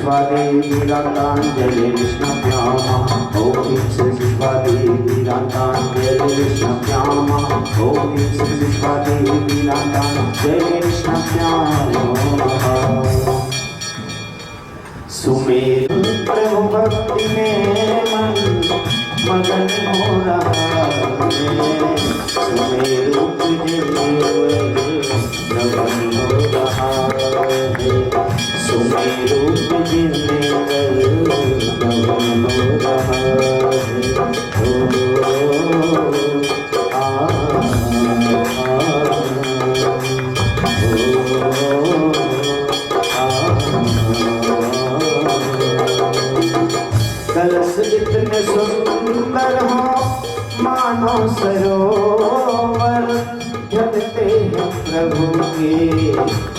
विश्वादेवीराताञ्जलि विष्णव्यामा ॐ श्री विश्वादेवीराताञ्जलि विष्णव्यामा ॐ श्री विश्वादेवीराताञ्जलि विष्णव्यामा। सुमेरु प्रभु भक्ति में मन मगन हो रहा है, सुमेरु तुझे नमन हो रहा है, सुमेरु तुझे नमन हो रहा कलश जितने सुंदर हो मानो सरोवर, ढकते हैं प्रभु के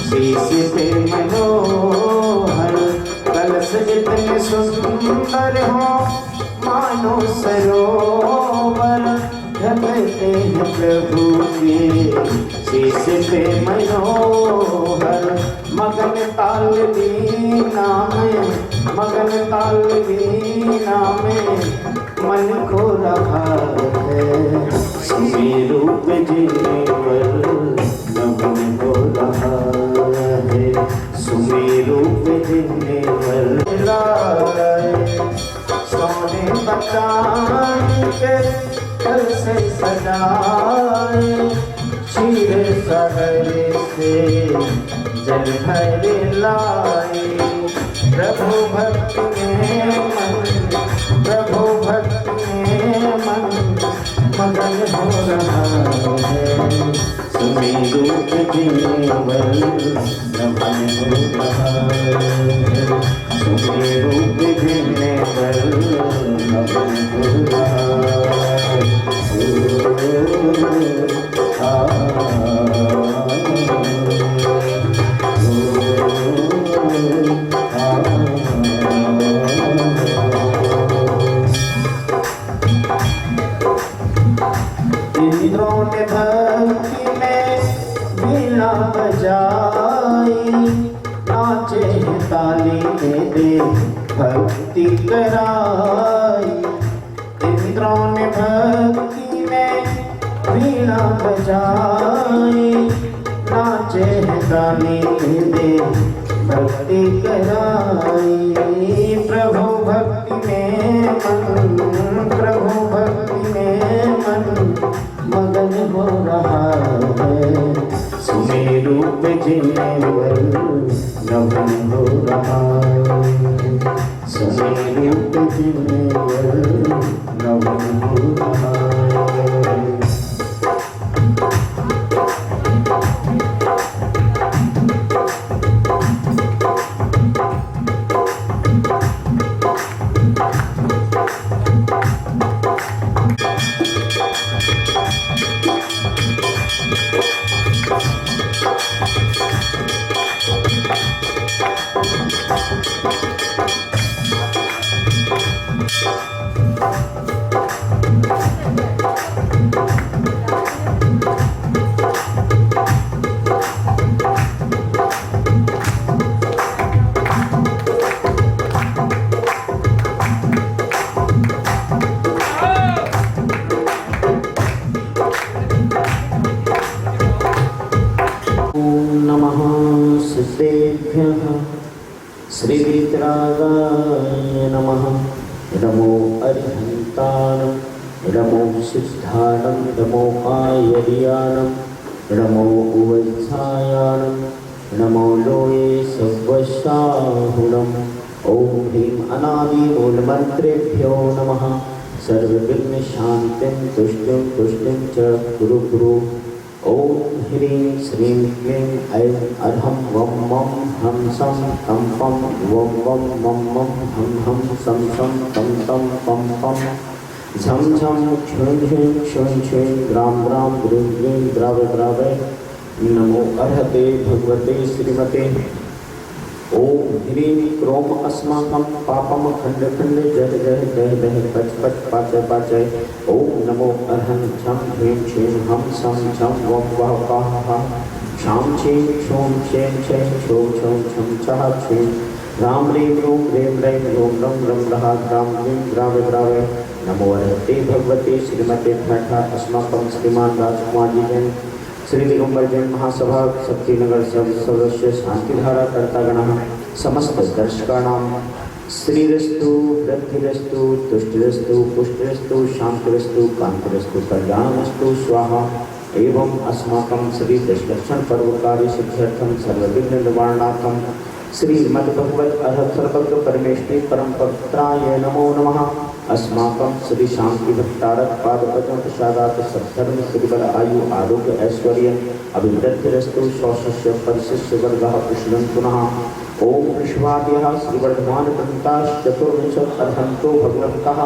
शीश पे मनोहर। कलश जितने सुंदर हो मानो सरोवर, ढकते हैं प्रभु के शीश पे मनोहर। मगन ताल वीणा में, मगन ताल वीणा में मन खो रहा है, सुमेरु पे जीवन नमन हो रहा है, सुमेरु पे जीवन सोने बचाए के कल से सजाए, क्षीर सागर से जल भर लाए। प्रभु भक्ति में मन, प्रभु भक्ति में मन मगन हो रहा है, सुमेरु पे जीवन नमन हो रहा है, सुमेरु पे जीवन नमन हो रहा इंद्रों ने भक्ति में वीणा बजाई, नाचे ताली में दे भक्ति कराई। इंद्रों ने भक्ति में वीणा बजाई, नाचे ताली में दे भक्ति कराई। प्रभु भक्ति में मन, प्रभु भक्ति में मन मगन हो रहा है, सुमेरु पे जीवन नमन हो रहा है, सुमेरु पे जीवन नमन हो रहा है। श्रीवितरागाय नमः। नमो अरिहन्तानं, नमो सिद्धानं, नमो आयर्यानं, नमो उवत्सायानं, नमो लोये सव्वशाहुनं। ॐ ह्रीं अनादिमूलमन्त्रेभ्यो नमः। सर्वविघ्नशान्तिं तुष्टिं तुष्टिं च कुरु कुरु। ॐ ह्रीं श्रीं क्लीं ऐं अहं वं मं हं सं तं पं वं वं मं मं हं हं सं सं तं तं पं पं झं झं क्षुं ह्रीं क्षुं क्षुं ग्रां ग्रां ग्रीं ग्रीं द्राव द्राव। नमो अर्हते भगवते श्रीमते। ओम ह्रीं क्रोम अस्माकं पापम खंड खंड जह जह दह दह पच पच पाचय पाचय। ओम नमो अर्हं छं ह्रीं क्षीं हं सं छं वं वः पाः क्षां क्षीं क्षूं क्षें क्षें छौ छौ छं छः क्षीं राम रीं रूं ह्रीं ह्रीं रूं रं रं रः ग्रां ग्रीं ग्रावे ग्रावे नमो अर्हते भगवते श्रीमते ठाठा अस्माकं श्रीमान राजकुमार जी जैन श्री दिगंबर जैन महासभा शक्तिनगर सदस्य शांतिधारा कर्तागणः समस्त दर्शकाणां श्रीरस्तु वृद्धिरस्तु तुष्टिरस्तु पुष्टिरस्तु शांतिरस्तु कांतिरस्तु कल्याणमस्तु स्वाहा एवं अस्माकं श्री दशलक्षण पर्वकार्य सिद्ध्यर्थं सर्वविघ्न निवारणार्थं श्रीमद्भगवत अर्हत परमेश्वरी परम पवित्राय नमो नमः। अस्माकं श्री शांति भट्टारक पादपद्म प्रसादात सद्धर्म श्रीबल आयु आरोग्य ऐश्वर्य अभिवृद्धिरस्तु स्वशिष्य परिशिष्य वर्गः कुशलं पुनः ओम विश्वाद्यः श्रीवर्धमान पंताः चतुर्विंशत् अर्हन्तो भगवन्तः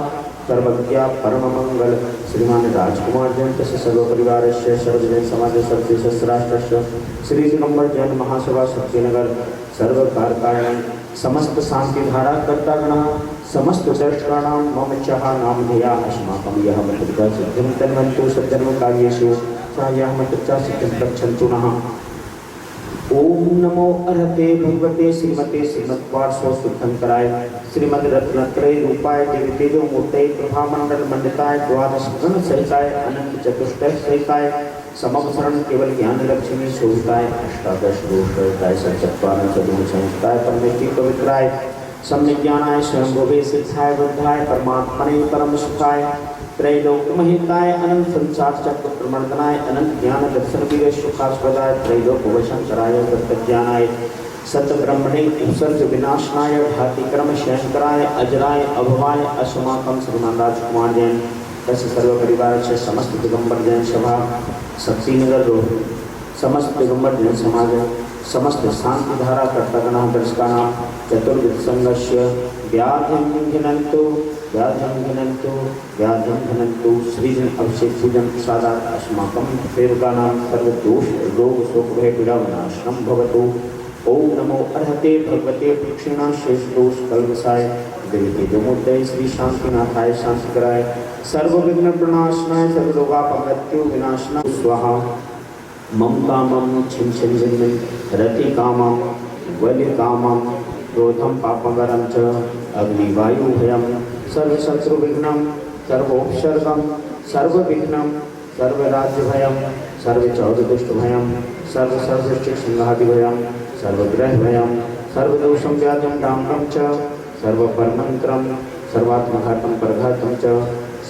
सर्वज्ञा परम मंगल श्रीमान राजकुमार जैन तस्य सर्व परिवारस्य सर्वजन समाज सर्वदेशराष्ट्रस्य श्री दिगंबर जैन महासभा शक्तिनगर सर्व कार्यकारिणी समस्त शांतिधारा कर्तागणः समस्त दर्शकाणां मम च नामधेया अस्माकं यः मतिर्गा सिद्धिं तन्वन्तु सद्धर्मकार्येषु च यः मतिर्चा सिद्धिं गच्छन्तु नः। ओम नमो अर्हते भगवते श्रीमते श्रीमद्वार्षो शुद्धंकराय श्रीमद रत्नत्रय रूपाय देवतेजो मूर्तये प्रभामंडल मंडिताय द्वादश गण सहिताय अनंत चतुष्टय सहिताय समवसरण केवल ज्ञान लक्ष्मी शोभिताय अष्टादश रूप सहिताय सचत्वारं सगुण संहिताय परमेति पवित्राय सम्यज्ञानाय स्वयंभुवे सिद्धाय बुद्धाय परमात्मने परम सुखाय त्रैलोक्यमहिताय अनंत संसार चक्र प्रमर्दनाय अनंत ज्ञान दर्शन वीर सुखास्पदाय त्रैलोक वशंकराय तत्ज्ञानाय सत ब्रह्मणे उपसर्ग विनाशनाय घाति कर्म शयंकराय अजराय अभवाय अस्माकं श्रीमान राजकुमार जैन तस्य सर्व परिवार से समस्त दिगंबर जैन सभा शक्तिनगर रोड समस्त दिगंबर जैन समाज समस्त शांतिधारा कर्तगणः दर्शकाणां चतुर्विध संघस्य व्याधिं घिनन्तु व्याधिं घिनन्तु श्रीजन अभिषेक पूजन प्रसादात् अस्माकं सेवकानां सर्वदोष रोग शोक भय पीड़ा विनाशनं भवतु। ओम नमो अर्हते भगवते दक्षिणा शेष दोष कल्मषाय देवते जमूर्तये श्री शांतिनाथाय शांतिकराय सर्वविघ्न प्रणाशनाय सर्वरोगापमृत्यु विनाशनाय स्वाहा। मम कामं छिंछिन्विन्नं रति कामं वलि कामं क्रोधं पापंगरं च अग्निवायुभयं सर्वशत्रुविघ्नं सर्वोपसर्गं सर्वविघ्नं सर्वराज्यभयं सर्वचौरदुष्टभयं सर्वसर्वशिक्षादिभयं सर्वग्रहभयं सर्वदोषं व्याधिं डाम्बं च सर्वपरमन्त्रं सर्वात्मघातं परघातं च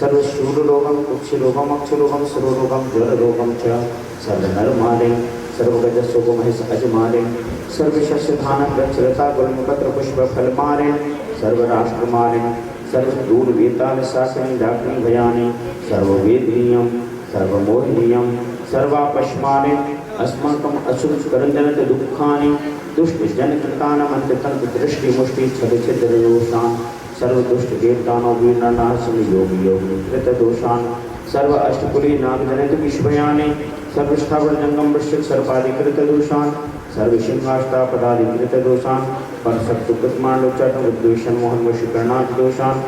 सर्वशूलरोगं कुक्षिरोगं अक्षरोगं सुरोगं ज्वररोगं च सर्वनरमालिं सर्वगजस्वगोमहेश अजमालिं सर्वशस्यधानं गच्छलता गुलमुपत्र पुष्पफलमालिं सर्वराष्ट्रमालिं सर्वदूरवेतालशासनं डाकिनी भयानि सर्ववेदनीयं सर्वमोहनीयं सर्वापश्मालिं अस्माकं अशुभकरञ्जनत दुःखानि दुष्टजनकृतानमन्ततन्त्रदृष्टिमुष्टि छलछिद्रदोषान् सर्वदुष्टदेवतानो वीरनाशं योगी योगिकृतदोषान् सर्व अष्टपुरी नागजनित विश्वयानि सर्वस्थावरजंगम वृश्चिक सर्पादिकृतदोषान् सर्वसिंहाष्टापदादिकृतदोषान् परशक्तुकृतमाण्डोच्चाटनविद्वेषन् मोहनवशीकरणादिदोषान्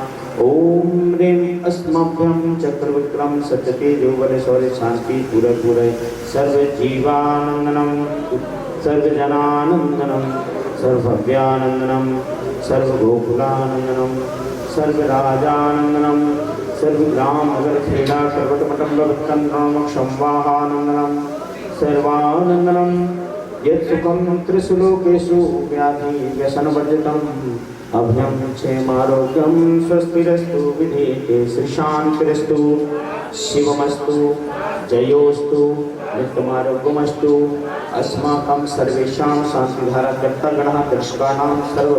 ओम ह्रीं अस्मभ्यं चक्रविक्रम सत्यतेजोबल शौर्य शांति पूरय सर्वजीवानंदनं सर्वजनानंदनं सर्वभव्यानंदनं सर्वगोकुलानंदनं सर्वराजानंदनं सर्वग्रामनगर क्रीडा सर्वतमटम्बवत्तन्त्रमक्षं वाहानंदनं सर्वानंदनं यत्सुखं त्रिषु लोकेषु व्याधि व्यसनवर्जितम् अभयं क्षेमारोग्यं स्वस्तिरस्तु विधीयते श्रीशान्तिरस्तु शिवमस्तु जयोस्तु नित्यमारोग्यमस्तु अस्माकं सर्वेषां शान्तिधारा कर्तागणः दर्शकाणां सर्व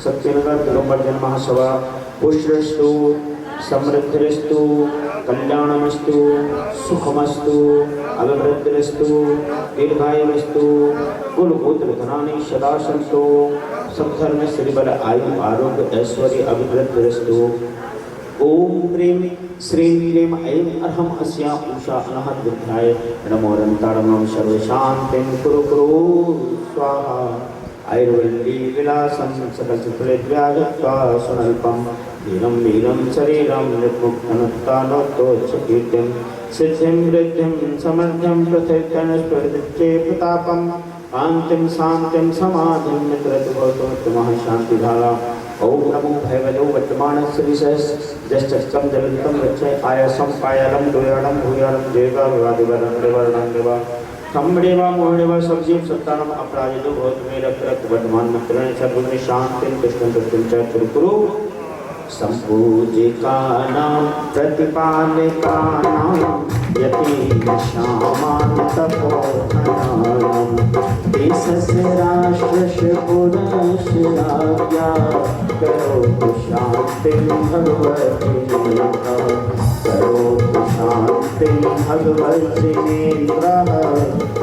शक्तिनगर दिगंबर जैन महासभा पुष्टिरस्तु समृद्धिरस्तु कल्याणमस्तु सुखमस्तु अभिवृद्धिरस्तु दीर्घायुरस्तु कुलपुत्र धनानि सदा सन्तु सद्धर्म श्रीबल आयु आरोग्य ऐश्वर्य अभिवृद्धिरस्तु। ओम ह्रीं श्रीं क्लीं ऐं अर्हं अस्या उषा अनहत विद्याय नमो रन्तारणं सर्वशान्तिं कुरु कुरु स्वाहा। आयुर्वेदी विलासं सकलचित्रेद्व्यागत्वा सुनल्पं धीरं वीरं शरीरं निर्मुक्तनुत्तानोत्तोच्छकीर्तिं सिद्धिं वृद्धिं समर्थ्यं प्रथित्यनुस्फुरदिच्चे प्रतापम् कांतिम शांतिम समाधिम निद्रतु भवतु शांतिधारा। ओम नमो भगवतो वर्तमानस्य विशेष जष्टम जलंतम रक्षय आयसम पायलम दुर्याणम भूयाणम देवा विवादिवरम देवर्णम देवा थम्बडेवा मोहडेवा सबजीव सत्तानम अपराजितो भवतु मे रक्त रक्त वर्तमान मित्रण सर्वगुण शांतिम कृष्ण कृष्ण च कुरु संपूजिकानां प्रतिपालिकानां यतीन्द्रश्यामान्तपोधनानां देशस्य राष्ट्रस्य पुरस्य राज्ञा करोतु शान्तिं भगवद्जिनेन्द्रः करोतु शान्तिं भगवद्जिनेन्द्रः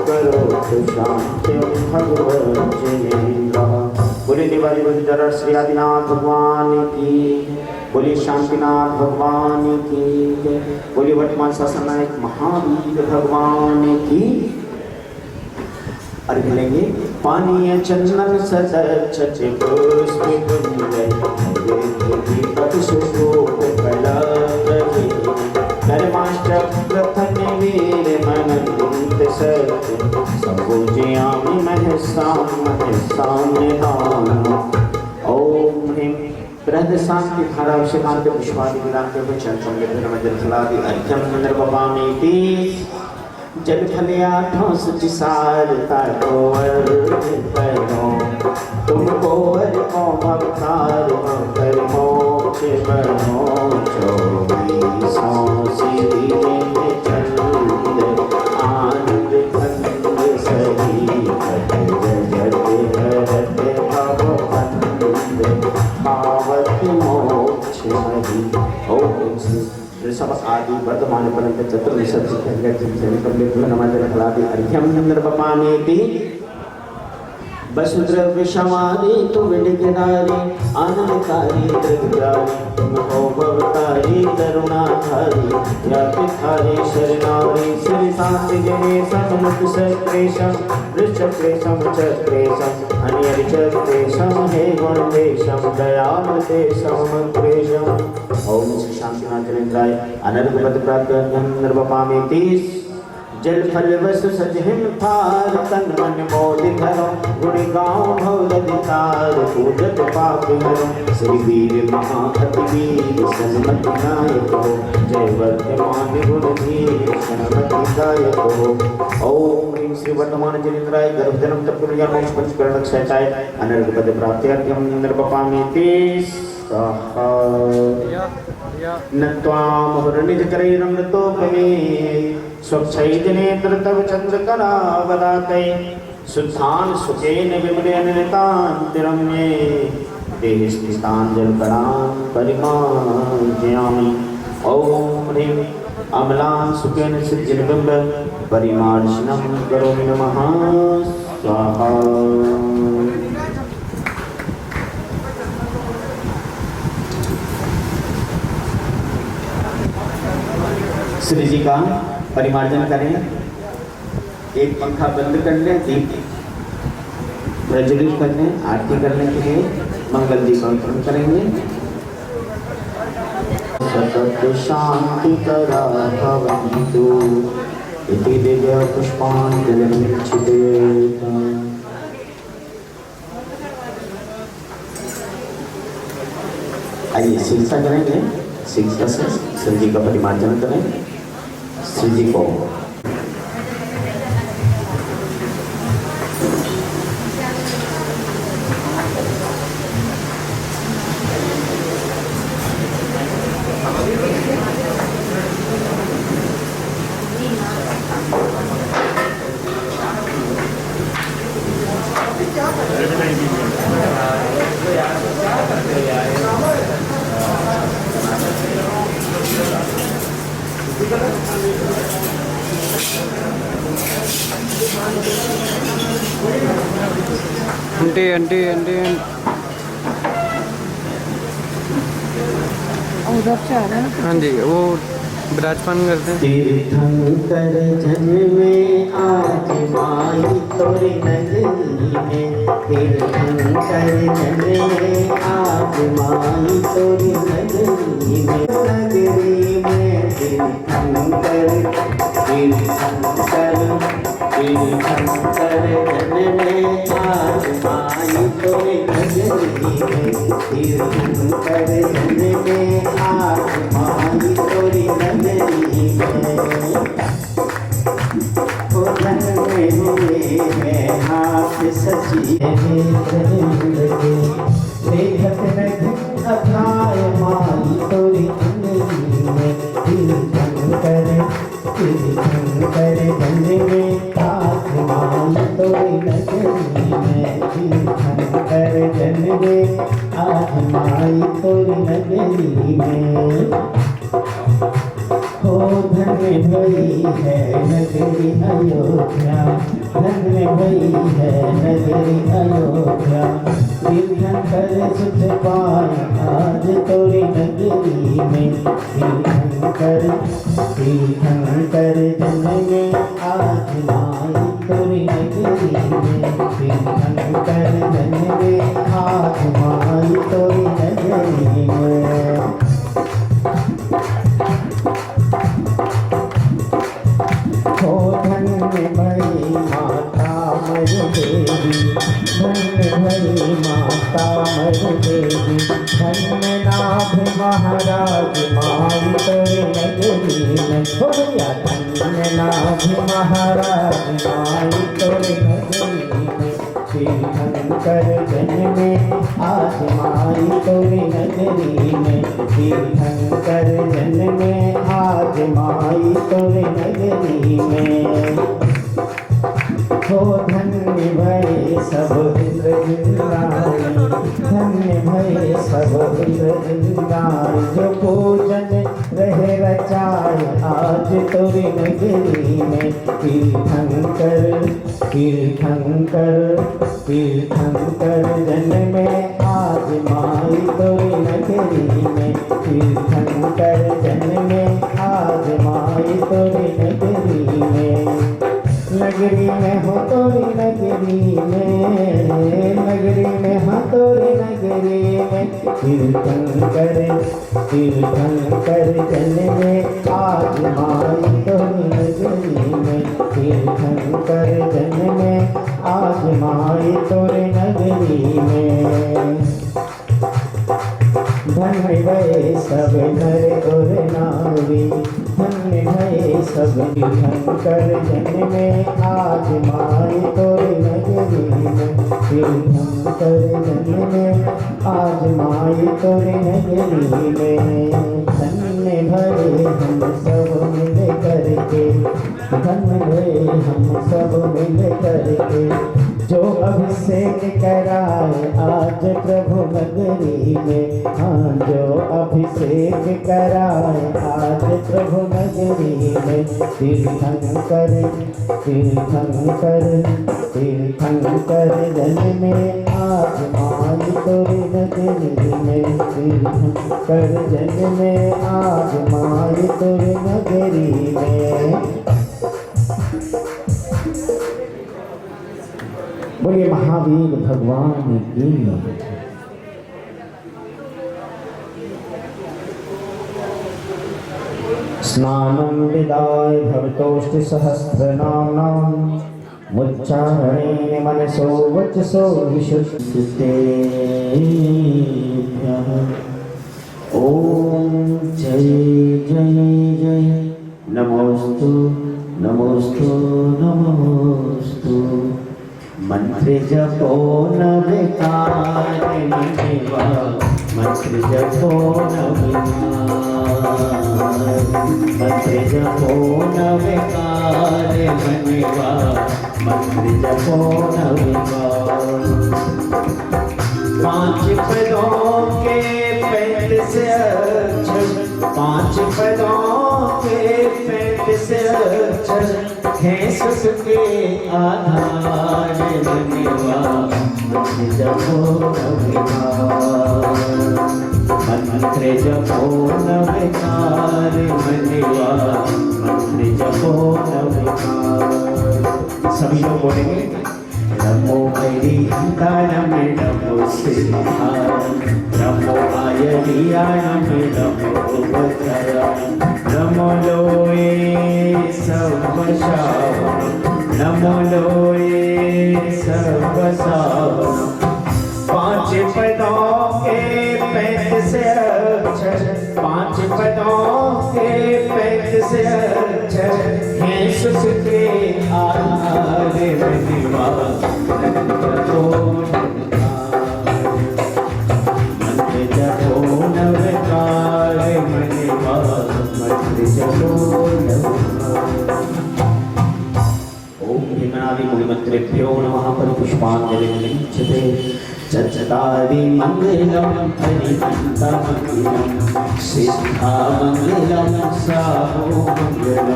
करोतु शान्तिं भगवद्जिनेन्द्रः। बोले दिवाली बंदर श्री आदिनाथ भगवान की, बोले शांतिनाथ भगवान की, बोले वर्तमान शासन नायक महावीर भगवान की। अर्घ लेंगे पानी चंदन सदक्षच पुष्प धर्माष्टप्रथम वीर मनंत सत्य संपूजयामि महसाम निधान। ओम ह्रीं बृहद शांति धारा विषयकांत पुष्पादि विरांत चंचम जलफलादि अर्घ्यम निर्वपामीति जल फलयाठों सुचिसारता कोवर करो तुमको वर को भवतार कर मोक्ष बनो चौबीसों सीढ़ी चंद आनंद खंड सही जगत हरत भवबंद पावत मोक्ष मही। ओम ऋषभ आदि वर्तमान पर्यंत चतुर्विंशति अर्घ्यम निर्वपामीति वसुद्रव्य समाधि तो विडिगनारी आनंदकारी दृग्रारी तुम हो भवतारी करुणाधारी व्यापिखारी शरणारी श्री शांति जनेशम मुख सक्रेशम वृषक्रेशम चक्रेशम अनियरिचक्रेशम हे गुणदेशम दयालुदेशम मक्रेशम। ओम श्री शांतिनाथ जनेन्द्राय अनर्घपद प्राप्त निर्वपामीति जल फल वसु सजहिम थार तन मन मोदि धरो गुण गाँव भवदितार पूजत पाप हरो श्री वीर महाअति वीर सन्मति नायक हो जय वर्तमान गुण धीर सन्मति दायक हो। ओम ह्रीं श्री वर्तमान जनेन्द्राय गर्भजनम तत्पुरुषाय मोक्ष पंचकरण क्षयताय अनर्घपद प्राप्त्यर्थम निर्वपामीति स्वाहा। नत्वामुहुर्निजकरैरमृतोपमे स्वच्छैजनेत्र तव चंद्रकलावलाकै शुद्धान सुखेन विमलेन नितान्तिरम्ये देहि स्थितान् जलकलान् परिमार्जयामि। ओम ह्रीं अमलान् सुखेन सृजनबिम्ब परिमार्जनं करोमि नमः स्वाहा। श्री जी का परिमार्जन करें। एक पंखा बंद कर लें, दीप प्रज्वलित कर लें। आरती करने के लिए मंगल दीप अर्पण करेंगे। सतत शांति करा भवन्तु इति दिव्य पुष्पांजलिं छिदेत। आइए शिक्षा करेंगे। शिक्षा से श्री जी का परिमार्जन करें। श्री जी को आंटी उधर से आ रहे हैं। हाँ जी, वो विराजमान करते हैं। तीर्थंकर जन्मे आज माई तोरी नगरी में, तीर्थंकर जन्मे आज माई तोरी नगरी में, नगरी में तीर्थंकर तीर्थंकर तीर्थंकर जन में आज माई तोरी नगरी में तीर्थंकर जन में आज माई तोरी नगरी में ओ धन में हुए हैं हाथ सची लगे देखत रख अथाय माई तोरी नगरी में तीर्थंकर जन में आज माई तोरी नगरी में तीर्थंकर जन में आज माई तोरी नगरी में हो धन्य भई है नगरी अयोध्या धन्य भई है नगरी अयोध्या तीर्थंकर सुख पाए आज तोरी नगरी में तीर्थंकर जन में आज माई तोरी नगरी में तीर्थंकर जन में आज माई तोरी नगरी में हो धन्य भई माता मरु देवी धन्य भई माता मरु देवी धन्य नाथ महाराज माई तोरी नगरी में हो भैया धन्य नाथ महाराज माई तोरी नगरी में तीर्थंकर जन में आज माई तोरी नगरी में तीर्थंकर जन में आज माई तोरी नगरी में हो धन्य भय सब इंद्रजिंदारी धन्य भय सब इंद्रजिंदारी जो पूजन रहे रचाए आज तोरी नगरी में तीर्थंकर जन में आज माई तोरी नगरी में तीर्थंकर जन में आज माई तोरी नगरी में नगरी में हो तोरी नगरी में हो तोरी नगरी में तीर्थंकर जन में आज माई तोरी नगरी में तीर्थंकर जन में आज माई तोरी नगरी में धन्य भय सब नर और नारी धन्य भय सब तीर्थंकर जन में आज माई तोरी नगरी में तीर्थंकर जन में आज माई तोरी नगरी में धन्य भय हम सब मिल करके धन्य भय हम सब मिल करके जो अभिषेक कराए आज प्रभु नगरी में हाँ जो अभिषेक कराए आज प्रभु नगरी में तीर्थंकर जन में आज माई तोरी नगरी में तीर्थंकर जन में आज माई तोरी नगरी में बोलिए महावीर भगवान की स्नानं विदाय भवतोष्ट सहस्रनाम्नां मुच्चारणेन मनसो वचसो विशुद्धते ओम जय जय जय नमोस्तु नमोस्तु नमोस्तु मंत्र जपो न बेकार मनिवा मंत्र जपो न बेकार मंत्र जपो न बेकार मनिवा मंत्र जपो न बेकार पांच पदों के 35 अक्षर पांच पदों के 35 अक्षर हैं सुख के आधार बनेवा मंत्र जपो न बेकार मंत्र जपो न बेकार बनेवा मंत्र जपो न बेकार। सभी लोग बोलेंगे नमो हरि नम नमो सिंहाय नमो आयलियाय नमो भद्राय नमो लोए सब शाव नमो लोए सर्व सावरम। पांच पदों के 35 अक्षर, पांच पदों के 35 अक्षर हैं सुख के आधार में निवास। मंत्र जपो नवकार में निवास, मंत्र जपो नवकार। ओम हिमनादि मूलमंत्रेभ्यो नमः। पुष्पांजलिर्मुच्यते। चचतारि मंगलम हरिमंतमंगलम, सिद्धामंगलम साहो मंगलम,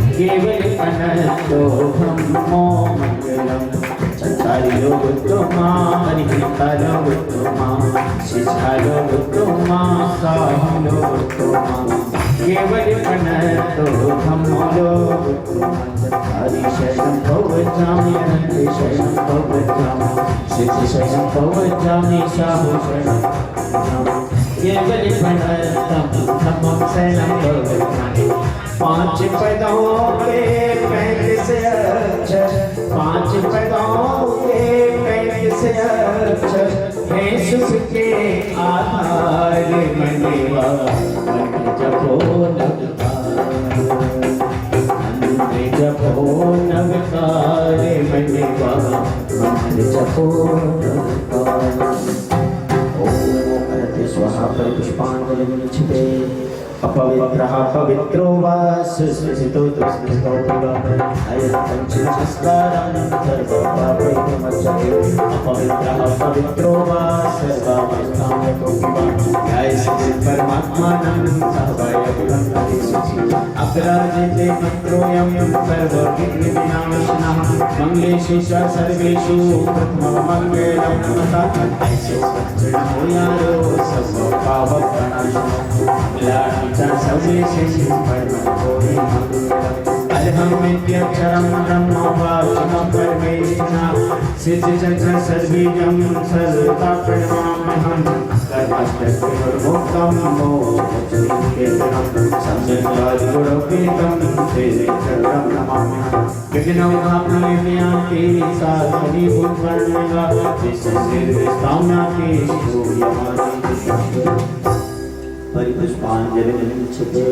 केवलमनतो ब्रह्मो मंगलम। चचारि लोकोत्तमा हरिमंतलोकोत्तमा, सिद्धालोकोत्तमा साहो लोकोत्तमा, केवलमनतो ब्रह्मो लोकोत्तमा। चचारि शरणं भवजामि, अनन्त शरणं भवजामि, सिद्धि शरणं भवजामि, साहो शरणं केवलमनतं ब्रह्मं शरणं भवजामि। पांच पदों के 35 अक्षर, पांच पदों के 35 अक्षर हैं सुख के आधार में निवास। मंत्र जपो नवकार, मंत्र जपो नवकार में निवास, मंत्र जपो नवकार। ओम हरते स्वाहा। पुष्पांजलिर्मुच्यते। अपवित्रः पवित्रो वा सुस्मितो दुस्मितो वा, अयं पंचनमस्कारं सर्वपापैकमच्यते। अपवित्रः पवित्रो वा सर्वावस्थामतो वा, जय श्री परमात्मानं सहवैभवं हरिसुचि। अपराजिते मंत्रोऽयं सर्वविघ्नविनाशनः, मंगलेषु च सर्वेषु प्रथममङ्गलं नमः। ऐसे सज्जनो यारो सर्वपापप्रणाशनः, अल्हमित्यक्षरं ब्रह्म वाचनं परमेष्ठिनः, सिद्धिचक्र सर्वीजं सर्वथा प्रणमाम्यहम्। कर्मष्टकविर्मुक्तं मोक्षं सम्यग्गुणोपेतं श्रीचरणं नमाम्यहम्। विघ्नौघाप्नलेपयान्ति साधनि भूतवर्णगा, विश्वसिद्धिस्ताम्याति सूर्यमानि। परिपुष्पांजलिर्मुच्यते।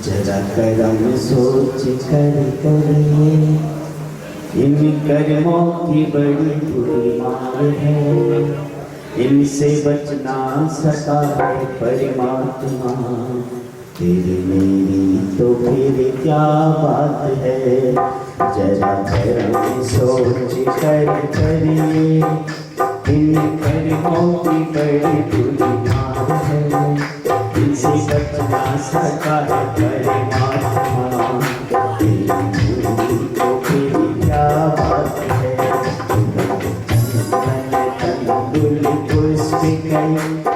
जरा कर्म सोच कर करिए, इन कर्मों की बड़ी बुरी मार है, इनसे बचना सका है परमात्मा। तेरी मेरी तो फिर क्या बात है, जरा कर्म सोच कर करिए, इन कर्मों की बड़ी बुरी मार है, इनसे बचना सका है परमात्मा। तेरी तो फिर क्या बात है, तंदुल पुष्पिकै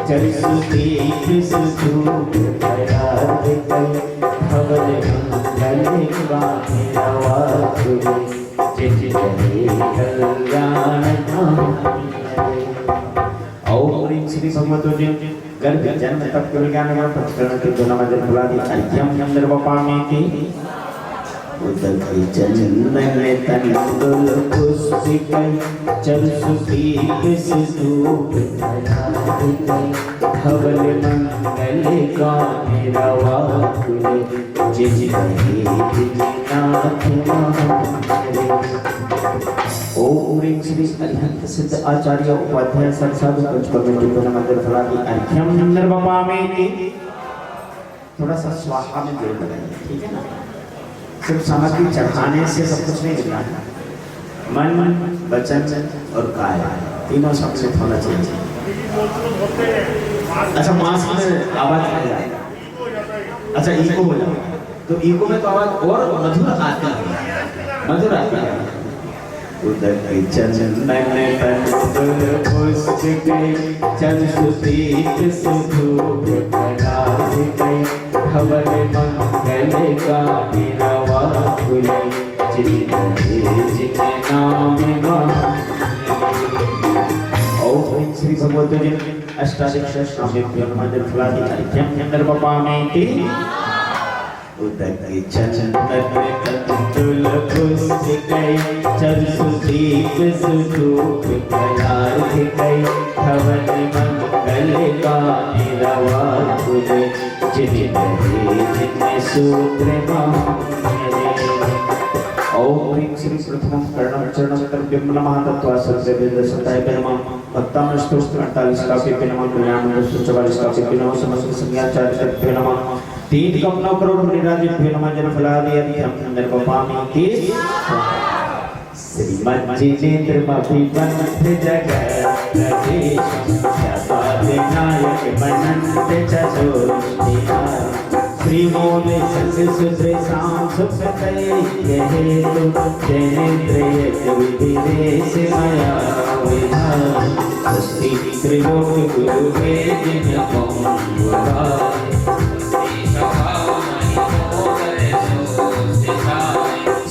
चरसुती सुधूप पराग कई, भवन मंगल वाहिरवाकुले, चित जय कल्याण धाम। ओम ह्रीं श्री भगवतो गर्भ जन्म तप ज्ञान प्रकरण के दोनों फलादि अर्घ्यं निर्वपामीति। उदकै चंदन तंदुल पुष्पिकै चरसुदीप सिधूप पराग, भवन मंगल गामिरवाकुले, जय नाथ महामंगले। ओम ह्रीं श्री अरिहंत सिद्ध आचार्य उपाध्याय संसाधु पंचकमेटी मंदिर फलादि अर्घ्यं निर्वपामीति। थोड़ा सा स्वाहा में जोड़ लगाइए, ठीक है ना। सिर्फ सामग्री चढ़ाने से सब कुछ नहीं मिलना है, मन वचन और काया तीनों सम्मिलित होना चाहिए। अच्छा मास्क में आवाज आ जाए, अच्छा ईको हो जाए तो ईको में तो आवाज और मधुर आती है, मधुर आती है। उदकै चंदन तंदुल पुष्पिकै चरसुदीप सुधूप पराग कई, भवन मंगल गामिरवाकुले, चित नाम ओम ह्रीं श्री भगवतो अष्टादश नामेभ्यो मंत्र फलादि अर्घ्यं निर्वपामीति। उदक चंदन तुल पुस्तिकै चक्षुदीप सुधूप कलार्थिकै हवन मंगल गाने रवा तुले जिन रहे जिन सूत्र ओम ह्रीं श्री प्रथमं करणं चरणं तर्भ्यं नमः तत्वा सर्वे वेद सताय नमः भक्तामन स्तोत्र 48 का पे नमः कल्याण 244 का पे नमः समस्त संज्ञा चारित्र्य नमः तीन कम 9 करोड़ निराजित पे नमः जन फलादि अध्यम अंदर गोपामी तीस श्रीमद जिनेन्द्र मभिवंत जगत प्रदेश सदा विनायक मनंत चतुर्थ श्री मोल संग सुत्र शाम सुखतय हेतु जनेन्द्र विदेश मया विधान स्वस्ति त्रिलोक गुरु वेद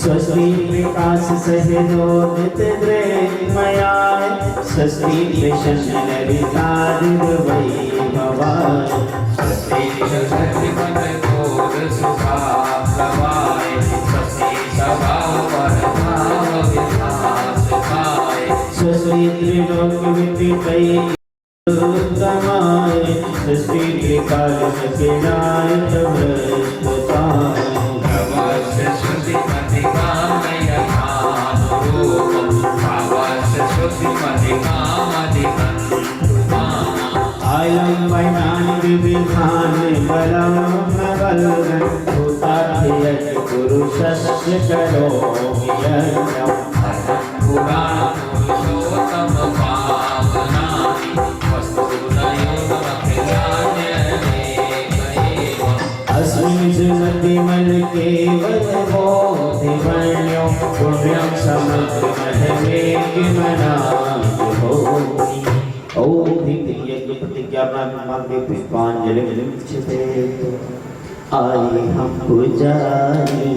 स्वस्ति विकास सहनोदित मया स्वस्ति प्रसन्न ललितार वैभवाय स्वस्ति स्वस्ति त्रिलोक विदितये उत्तमाय स्वस्ति त्रिकाल सकेनाय तमस्ताय भवस्य श्रुति मतिकामय भानुरूपं भवस्य श्रुति आयं वैमानिक विधान बलं बलगं भूताध्यक्ष पुरुषस्य करोमि यज्ञं पुराण पुरुषोत्तम पावनानि अस्मिन् सुमतिमल केवल बोधिमन्यो पुण्यं समग्रमहमे किमनामि भोमि ओम ह्रीं यज्ञ प्रतिज्ञा मार्गे पुष्पांजलि आए हम पुजारी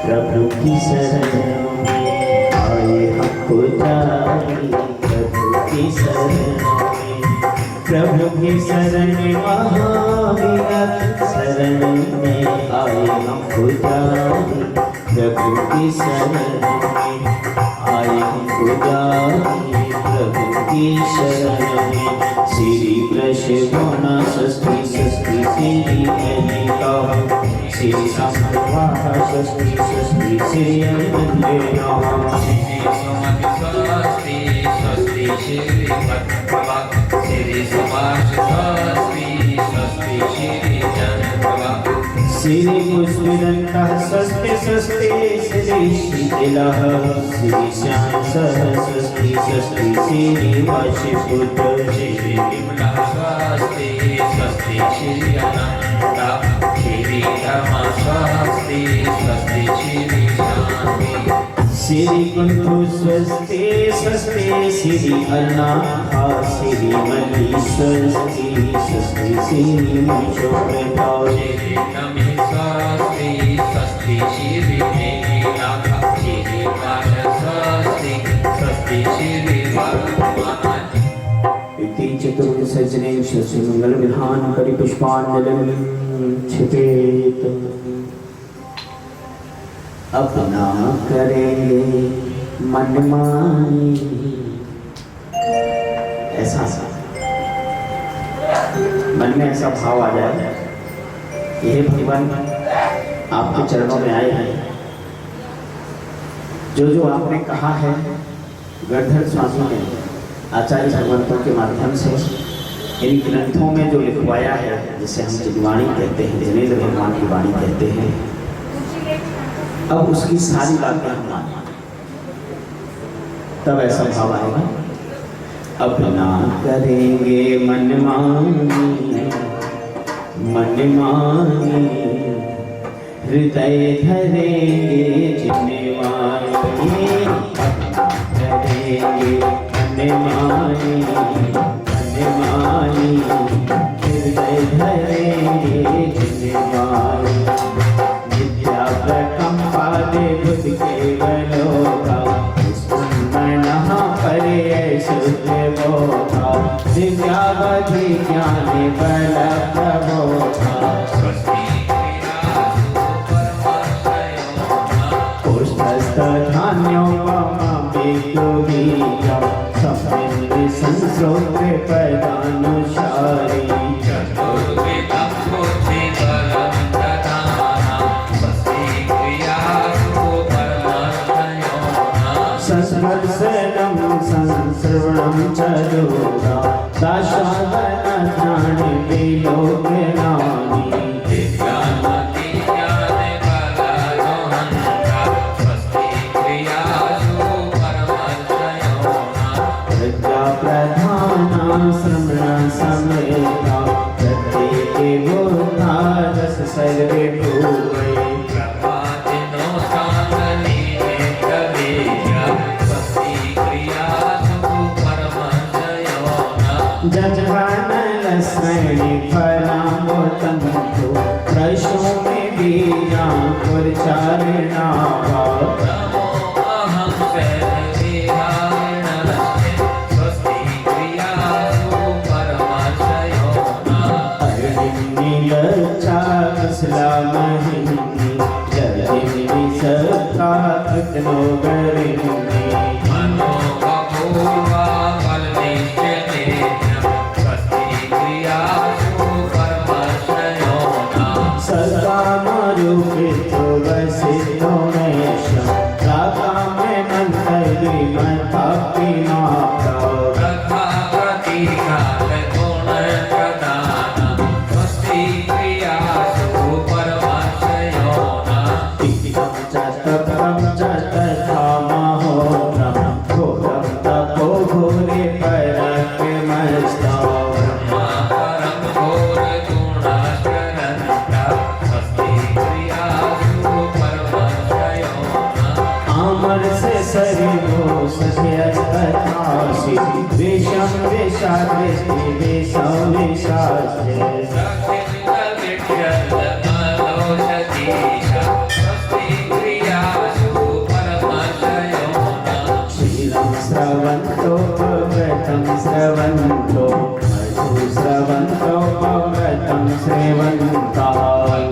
प्रभु की शरण में आए हम पुजारी प्रभु की शरण में प्रभु की शरण महावीर शरण में आए हम पुजारी प्रभु की शरण में आए हम पुजारी प्रभु की शरण में श्री कृष्ण षष्ठी षष्ठी श्री अनिता श्री संवाह षष्ठी षष्ठी श्री अनंते नमः श्री सुमति षष्ठी श्री भक्तवा श्री सुभाष षष्ठी षष्ठी श्री जनवा श्री पुष्पिदन्तः षष्ठी षष्ठी श्री शीतलः श्री श्याम षष्ठी षष्ठी श्री वाशीपुत्र श्री विमला षष्ठी षष्ठी श्री अनंता श्री धर्म षष्ठी षष्ठी श्री शांति श्री कुंभु षष्ठी षष्ठी श्री अनाथा श्री मणि षष्ठी षष्ठी श्री मणिशोभा श्री नमि षष्ठी षष्ठी श्री मेघनाथ श्री पाश षष्ठी षष्ठी श्री वर्धमान इति चतुर्थ सजने षष्ठी मंगल विधान करि पुष्पांजलि छिपेत अपना करेंगे मनमानी ऐसा मन में ऐसा भाव आ जाए ये भगवान आपके चरणों में आए हैं जो आपने कहा है गणधर स्वामी ने आचार्य भगवंतों के माध्यम से इन ग्रंथों में जो लिखवाया है जिसे हम जिनवाणी कहते हैं जिनेन्द्र भगवान की वाणी कहते हैं अब उसकी सारी बातें हम माने तब ऐसा भाव आएगा अपना करेंगे मनमानी मनमानी हृदय धरेंगे जिम्मेवारी अपना करेंगे मनमानी मनमानी हृदय धरेंगे जिम्मेवारी कंपादे बुद्ध केवलोका स्मरणः परे शुद्ध बोधा दिव्यावधि ज्ञान बल प्रबोधा स्वस्ति बीजा समिन्द्र संस्रोत्रे पदानुसारी चतुर्विधं बुद्धिबलं ददाना स्वस्तिक्रियासु परमर्थयोना संस्मर्शनं संश्रवणं च दूरा दाशावनानि विलोकनानि दिव्यामति ज्ञानबलयोहन्ता स्वस्तिक्रियासु परमर्थयोना प्रज्ञा प्रधाना श्रमण समेता प्रत्येके बोधा रस सर्वे पूर्वे प्रभातिनो साधनीने कवीर्य स्वस्तिक्रियासु परमर्थयोना जजवानलश्रेणी फलामोतंतु प्रशो में बीजा पुरचारिणा नमो अहं शैलविहारिणस्ते स्वस्तिक्रियासु परमर्थयोना नीलचा कसलामहिनी जलिनी सत्ता कृतनो गरिणी मनो बभूवा बलनिश्चितेन स्वस्तिक्रियासु परमर्थयोना सदा मरुपितो वसितो मेष राधा में मंत्री मतापि माता तथा प्रतीकाल गुणप्रदान स्वस्तिक्रियासु परमर्थयोना तिक्तं च तपं च तथा महोत्रं घोरं तपो घोरे पराक्रमस्तावम् परं घोरगुणाश्रयन्ता स्वस्तिक्रियासु परमर्थयोना अमर से सरिवो सत्यस्तथासि वेशं वेशादृष्टि वेशं वेशास्ते सखिलविद्यलमलोषतीश स्वस्तिक्रियासु परमर्थयोना शीलं स्रवन्तो पव्रतं स्रवन्तो मधु स्रवन्तो पव्रतं स्रवन्ता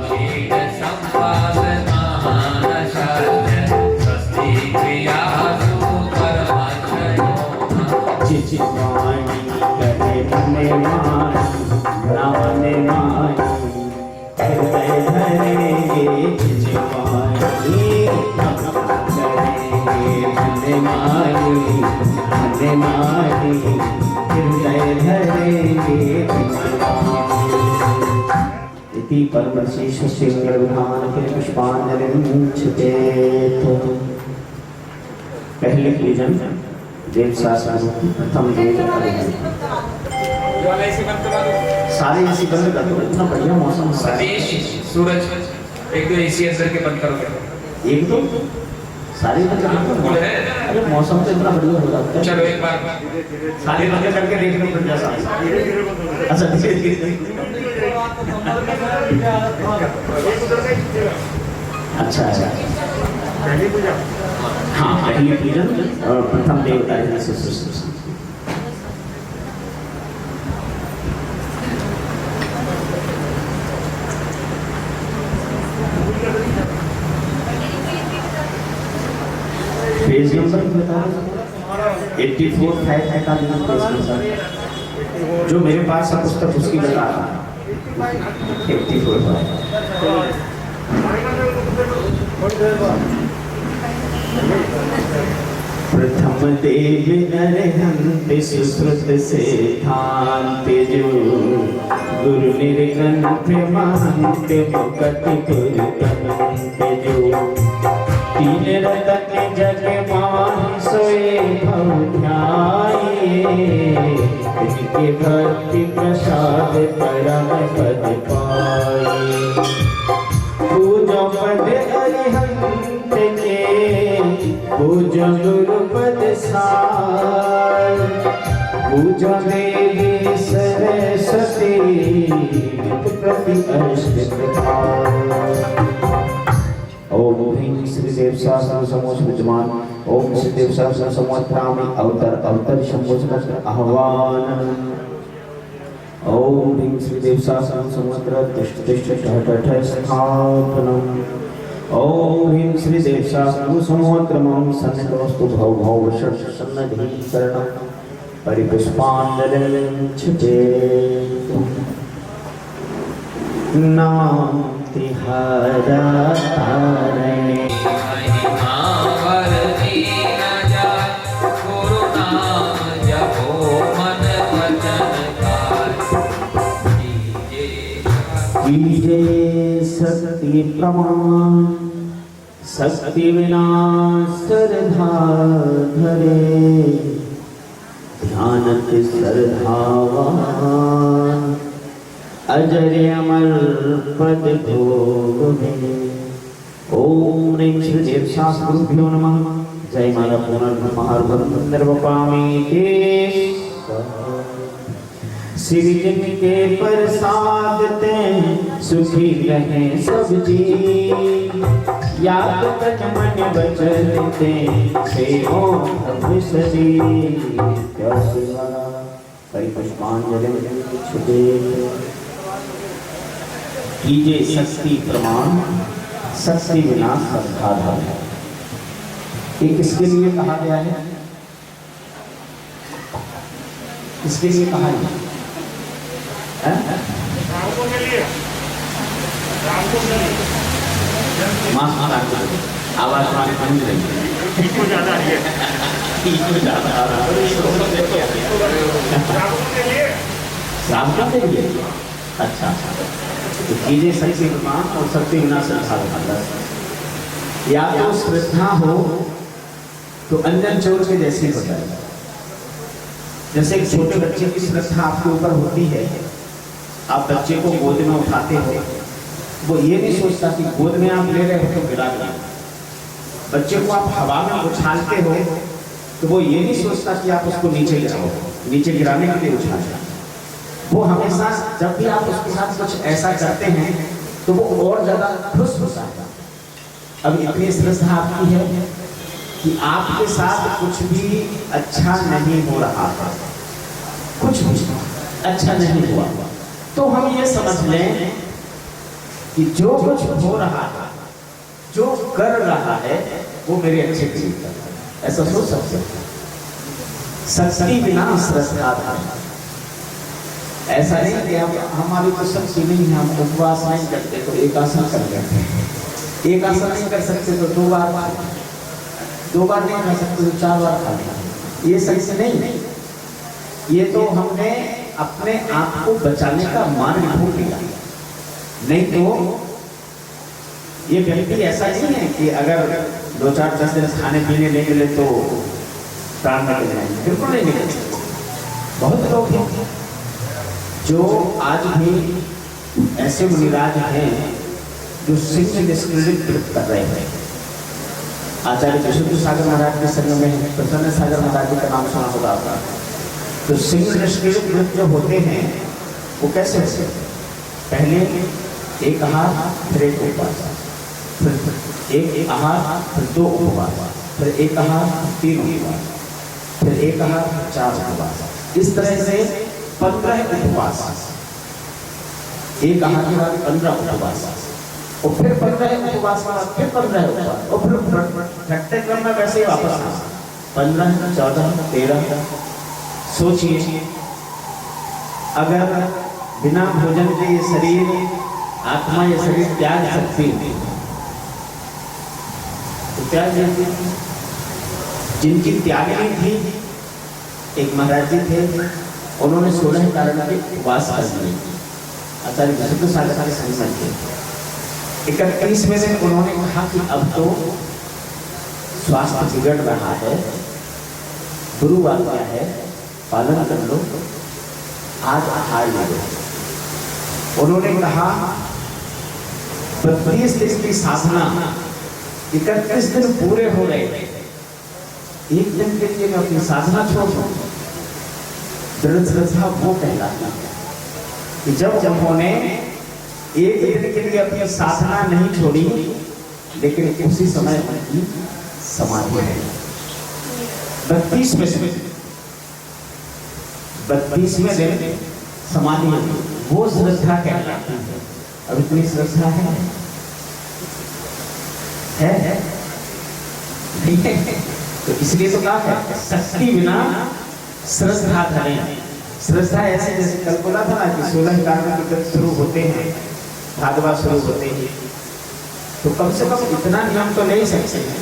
क्षीरसम्पादमानशास्य स्वस्तिक्रियासु परमर्थयोना चिचिवाणी करे मने मानी रावणे मानी हृदय धरेंगे चिचिवाणी करेंगे मने मानी हृदय धरेंगे चिचिवाणी इति परमशिष्य विधान के पुष्पांजलिं क्षिपेत। पहले पूजन देव शास्त्र प्रथम देव सारे ऐसी बंद कर दो, इतना बढ़िया मौसम है। सतीश सूरज एक दो एसी अंदर के बंद करोगे एक तो सारे बंद कर दो। अरे मौसम तो इतना बढ़िया हो जाता है। चलो एक बार सारे बंद करके देख लो फिर जैसा। अच्छा धीरे धीरे। अच्छा अच्छा। हाँ पहली पूजन और प्रथम देवता है से पेज नंबर बता 84 है का पेज नंबर जो मेरे पास है पुस्तक उसकी बता रहा 84 प्रथम देव नरहंते सुश्रुत से थान्ते जो गुरु निर्गंथ महंते मुकट गुरु कंते जो तीन रतन जग माहि सोए भव ध्याये इनके भक्ति प्रसाद परम पद पाए पूजो पद अरिहंत के पूजो गुरु पद सार पूजो देवी सरस्वती प्रति अर्षित ओम ह्रीं श्री देव शास्त्र समोष विद्यमान ओम श्री देव शास्त्र समोत्रामि अवतर शंभो सहस्र आह्वान ओम ह्रीं श्री देव शास्त्र समोत्र तिष्ठ तिष्ठ ठठ ठठ स्थापनम ओम ह्रीं श्री देवशास्त्रु समोत्रमं सन्निधोस्तु भव भव सन्नधीकरणं परिपुष्पाञ्जलिं छिचे नाति हरतारणे कीजे शक्ति प्रमाण शक्ति विनाश श्रद्धा धरे ध्यान के श्रद्धावान अजर अमर पद भोग में। ओम ह्रीं श्री देवशास्त्रुभ्यो नमः। जय माता पुनर्ब्रह्म निर्वपामि ते श्री के प्रसाद ते सुखी रहे सब जीव याद तन मन वचन ते सेवो भविष्यति परिपुष्पांजलि छुटे कीजे शक्ति प्रमाण शक्ति विनाश श्रद्धा धरे। ये किसके लिए कहा गया है? किसके लिए कहा है? रामको के लिए आवाज बंद रही इसको ज्यादा है रामको के लिए रामको के लिए अच्छा तो कीजिए शक्ति प्रमाण और शक्ति विनाश श्रद्धा। या तो श्रद्धा हो तो अंजन चोर के जैसे होता है। जैसे एक छोटे बच्चे की श्रद्धा आपके ऊपर होती है, आप बच्चे को गोद में उठाते हो, वो ये नहीं सोचता कि गोद में आप ले रहे हो तो गिरा देना। बच्चे को आप हवा में उछालते हो तो वो ये नहीं सोचता कि आप उसको नीचे गिराओ, नीचे गिराने के लिए उछालता। वो हमेशा जब भी आप उसके साथ कुछ ऐसा करते हैं तो वो और ज्यादा खुश होता है। अब इतनी श्रद्धा आपकी है कि आपके साथ कुछ भी अच्छा नहीं हो रहा था, कुछ भी अच्छा नहीं हुआ, तो हम ये समझ लें कि जो कुछ हो रहा है, जो कर रहा है, वो मेरे अच्छे के लिए कर रहा है, ऐसा सोच सकते हैं। शक्ति बिना श्रद्धा है। ऐसा नहीं कि हमारी तो शक्ति नहीं है, हम उपवास नहीं करते तो एक आसन कर लेते हैं, एक आसन नहीं कर सकते तो दो बार नहीं खा सकते तो 4 बार खा लें। ये सही से नहीं, ये तो हमने अपने आप को बचाने का मार्ग ढूंढ लिया। नहीं तो ये व्यक्ति ऐसा नहीं है कि अगर 2-4-10 दिन खाने पीने नहीं मिले तो प्राण निकल जाएंगे, बिल्कुल नहीं निकल सकते। बहुत लोग हैं जो आज भी ऐसे मुनिराज हैं जो सिंह निष्क्रिय कर रहे हैं। आचार्य विशुद्ध सागर महाराज के संग में प्रसन्न सागर महाराज का नाम सुना होगा आपका। तो सिंह निष्क्रिय जो होते हैं वो कैसे होते हैं? पहले एक आहार, फिर एक उपवास, फिर एक आहार, फिर 2 उपवास, फिर एक आहार, 3 उपवास, फिर एक आहार, 4 उपवास। इस तरह से 15 उपवास, एक आहार के बाद 15 उपवास, और फिर 15 उपवास के बाद फिर 15 उपवास, और फिर घटते क्रम में वैसे ही वापस आना 15, 14, 13। सोचिए अगर बिना भोजन के ये शरीर, आत्मा ये शरीर त्याग सकती तो त्याग देती। जिनकी त्यागनी थी, एक महाराज जी थे, उन्होंने 16 कारण के उपवास कर लिए। आचार्य विशुद्ध सागर के संग में थे। 31वें दिन उन्होंने कहा कि अब तो स्वास्थ्य बिगड़ रहा है, गुरु आज्ञा है, पालन कर लो, आज आहार ले लो। उन्होंने कहा 32 दिन की साधना, 31 दिन पूरे हो गए, एक दिन के लिए मैं अपनी साधना छोड़ दूं। दृढ़ श्रद्धा वो कहलाती है कि जब उन्होंने एक दिन के लिए अपनी साधना नहीं छोड़ी, लेकिन उसी समय उनकी समाधि है। 32वें दिन समाधि, वो श्रद्धा कहलाती है। अब इतनी श्रद्धा है है नहीं है। तो इसलिए तो कहा है शक्ति बिना श्रद्धा धरे। श्रद्धा ऐसे जैसे कल बोला था ना कि 16 कार्य शुरू होते हैं, भागवत शुरू होते हैं, तो कम से कम इतना नियम तो ले ही सकते हैं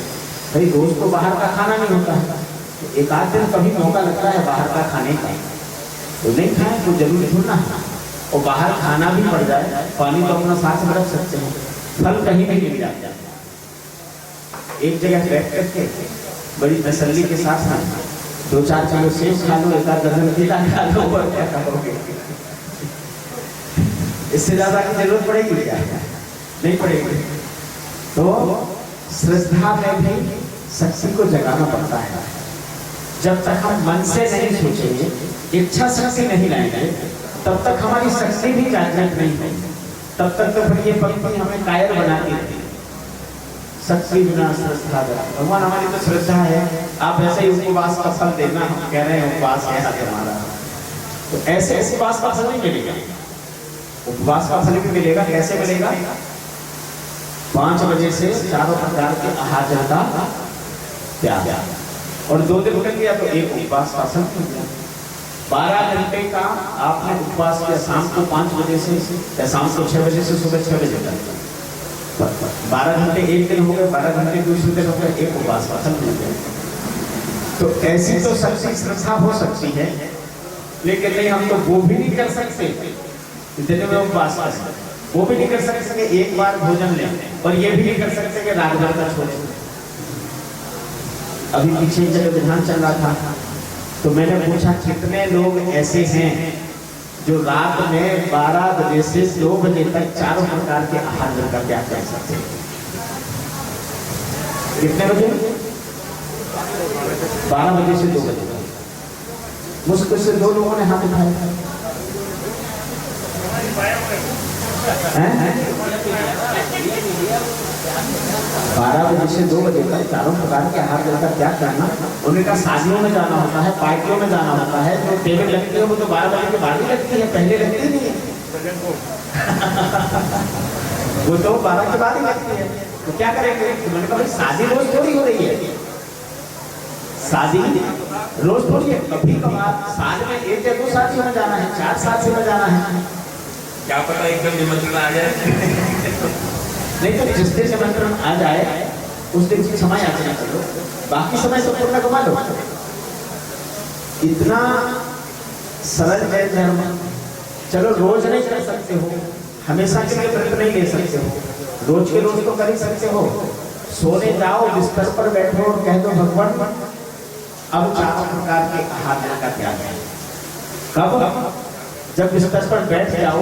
भाई रोज तो बाहर का खाना नहीं होता है, एक आध दिन कभी मौका लगता है बाहर का खाने का, तो नहीं खाएं तो जरूरी थोड़ा ना। और बाहर खाना भी पड़ जाए, पानी तो अपना साथ में रख सकते हैं, फल कहीं भी मिल जाता है। एक जगह बैठ करके बड़ी तसल्ली के साथ 2-4 किलो सेब खा लो, 1 दर्जन केला खा लो, और क्या करोगे? इससे ज्यादा की जरूरत पड़ेगी क्या? नहीं पड़ेगी। तो श्रद्धा में भी शक्ति को जगाना पड़ता है। जब तक हम मन से नहीं सोचेंगे, इच्छा शक्ति नहीं लाएंगे, तब तक हमारी शक्ति भी जागृत नहीं होगी। तब तक तो फिर ये पंक्ति हमें कायर बनाती है, शक्ति बिना श्रद्धा। भगवान हमारी तो श्रद्धा है, आप ऐसे ही उपवास का फल देना, हम कह रहे हैं उपवास है हमारा, तो ऐसे उपवास का फल नहीं मिलेगा। उपवास का फल भी मिलेगा, कैसे मिलेगा? 5 बजे से चारों प्रकार के आहार का त्याग, और 2 दिन कर लिया तो एक उपवास का फल मिल गया। 12 घंटे का आपने उपवास किया, शाम को 5 बजे से या शाम को 6 बजे से सुबह 6 बजे तक, 12 घंटे एक दिन हो गए, 12 घंटे दूसरे दिन हो गए, एक उपवास का फल मिल गया। तो ऐसी तो शक्ति श्रद्धा हो सकती है, लेकिन नहीं, हम तो वो भी नहीं कर सकते जितने में उपवास कर सकते, वो भी नहीं कर सकते एक बार भोजन लें, और ये भी नहीं कर सकते कि रात भर का छोड़े। अभी पीछे जगह विधान चल रहा था, तो मैंने पूछा कितने लोग ऐसे हैं जो रात में 12 बजे से 2 बजे तक चारों प्रकार के आहार का त्याग कर सकते हैं? कितने बजे? 12 बजे से 2 बजे तक। मुश्किल से 2 लोगों ने हाथ उठाया। 12 बजे से 2 बजे तक चारों प्रकार के आहार का त्याग करना। उनका शादियों में जाना होता है, पार्टियों में जाना होता है, जो टेबल लगती है वो तो 12 बजे के बाद ही लगती है, पहले लगती नहीं है। वो तो 12 के बाद ही लगती है। तो क्या करेंगे? मैंने कहा भाई शादी रोज थोड़ी हो रही है, शादी रोज थोड़ी है, कभी कभार साल में 1 या 2 शादी में जाना है, 4 शादी में जाना है, क्या पता एकदम निमंत्रण आ जाए। नहीं तो जिस दिन निमंत्रण आ जाए उस दिन की क्षमा याचना करो, बाकी समय तो पूर्ण कमा लो। इतना सरल है धर्म। चलो रोज नहीं कर सकते हो, हमेशा के लिए व्रत नहीं ले सकते हो, रोज के रोज तो कर ही सकते हो। सोने जाओ, बिस्तर पर बैठो और कह दो भगवान अब चारों प्रकार के आहार का त्याग है। कब? जब बिस्तर पर बैठ जाओ,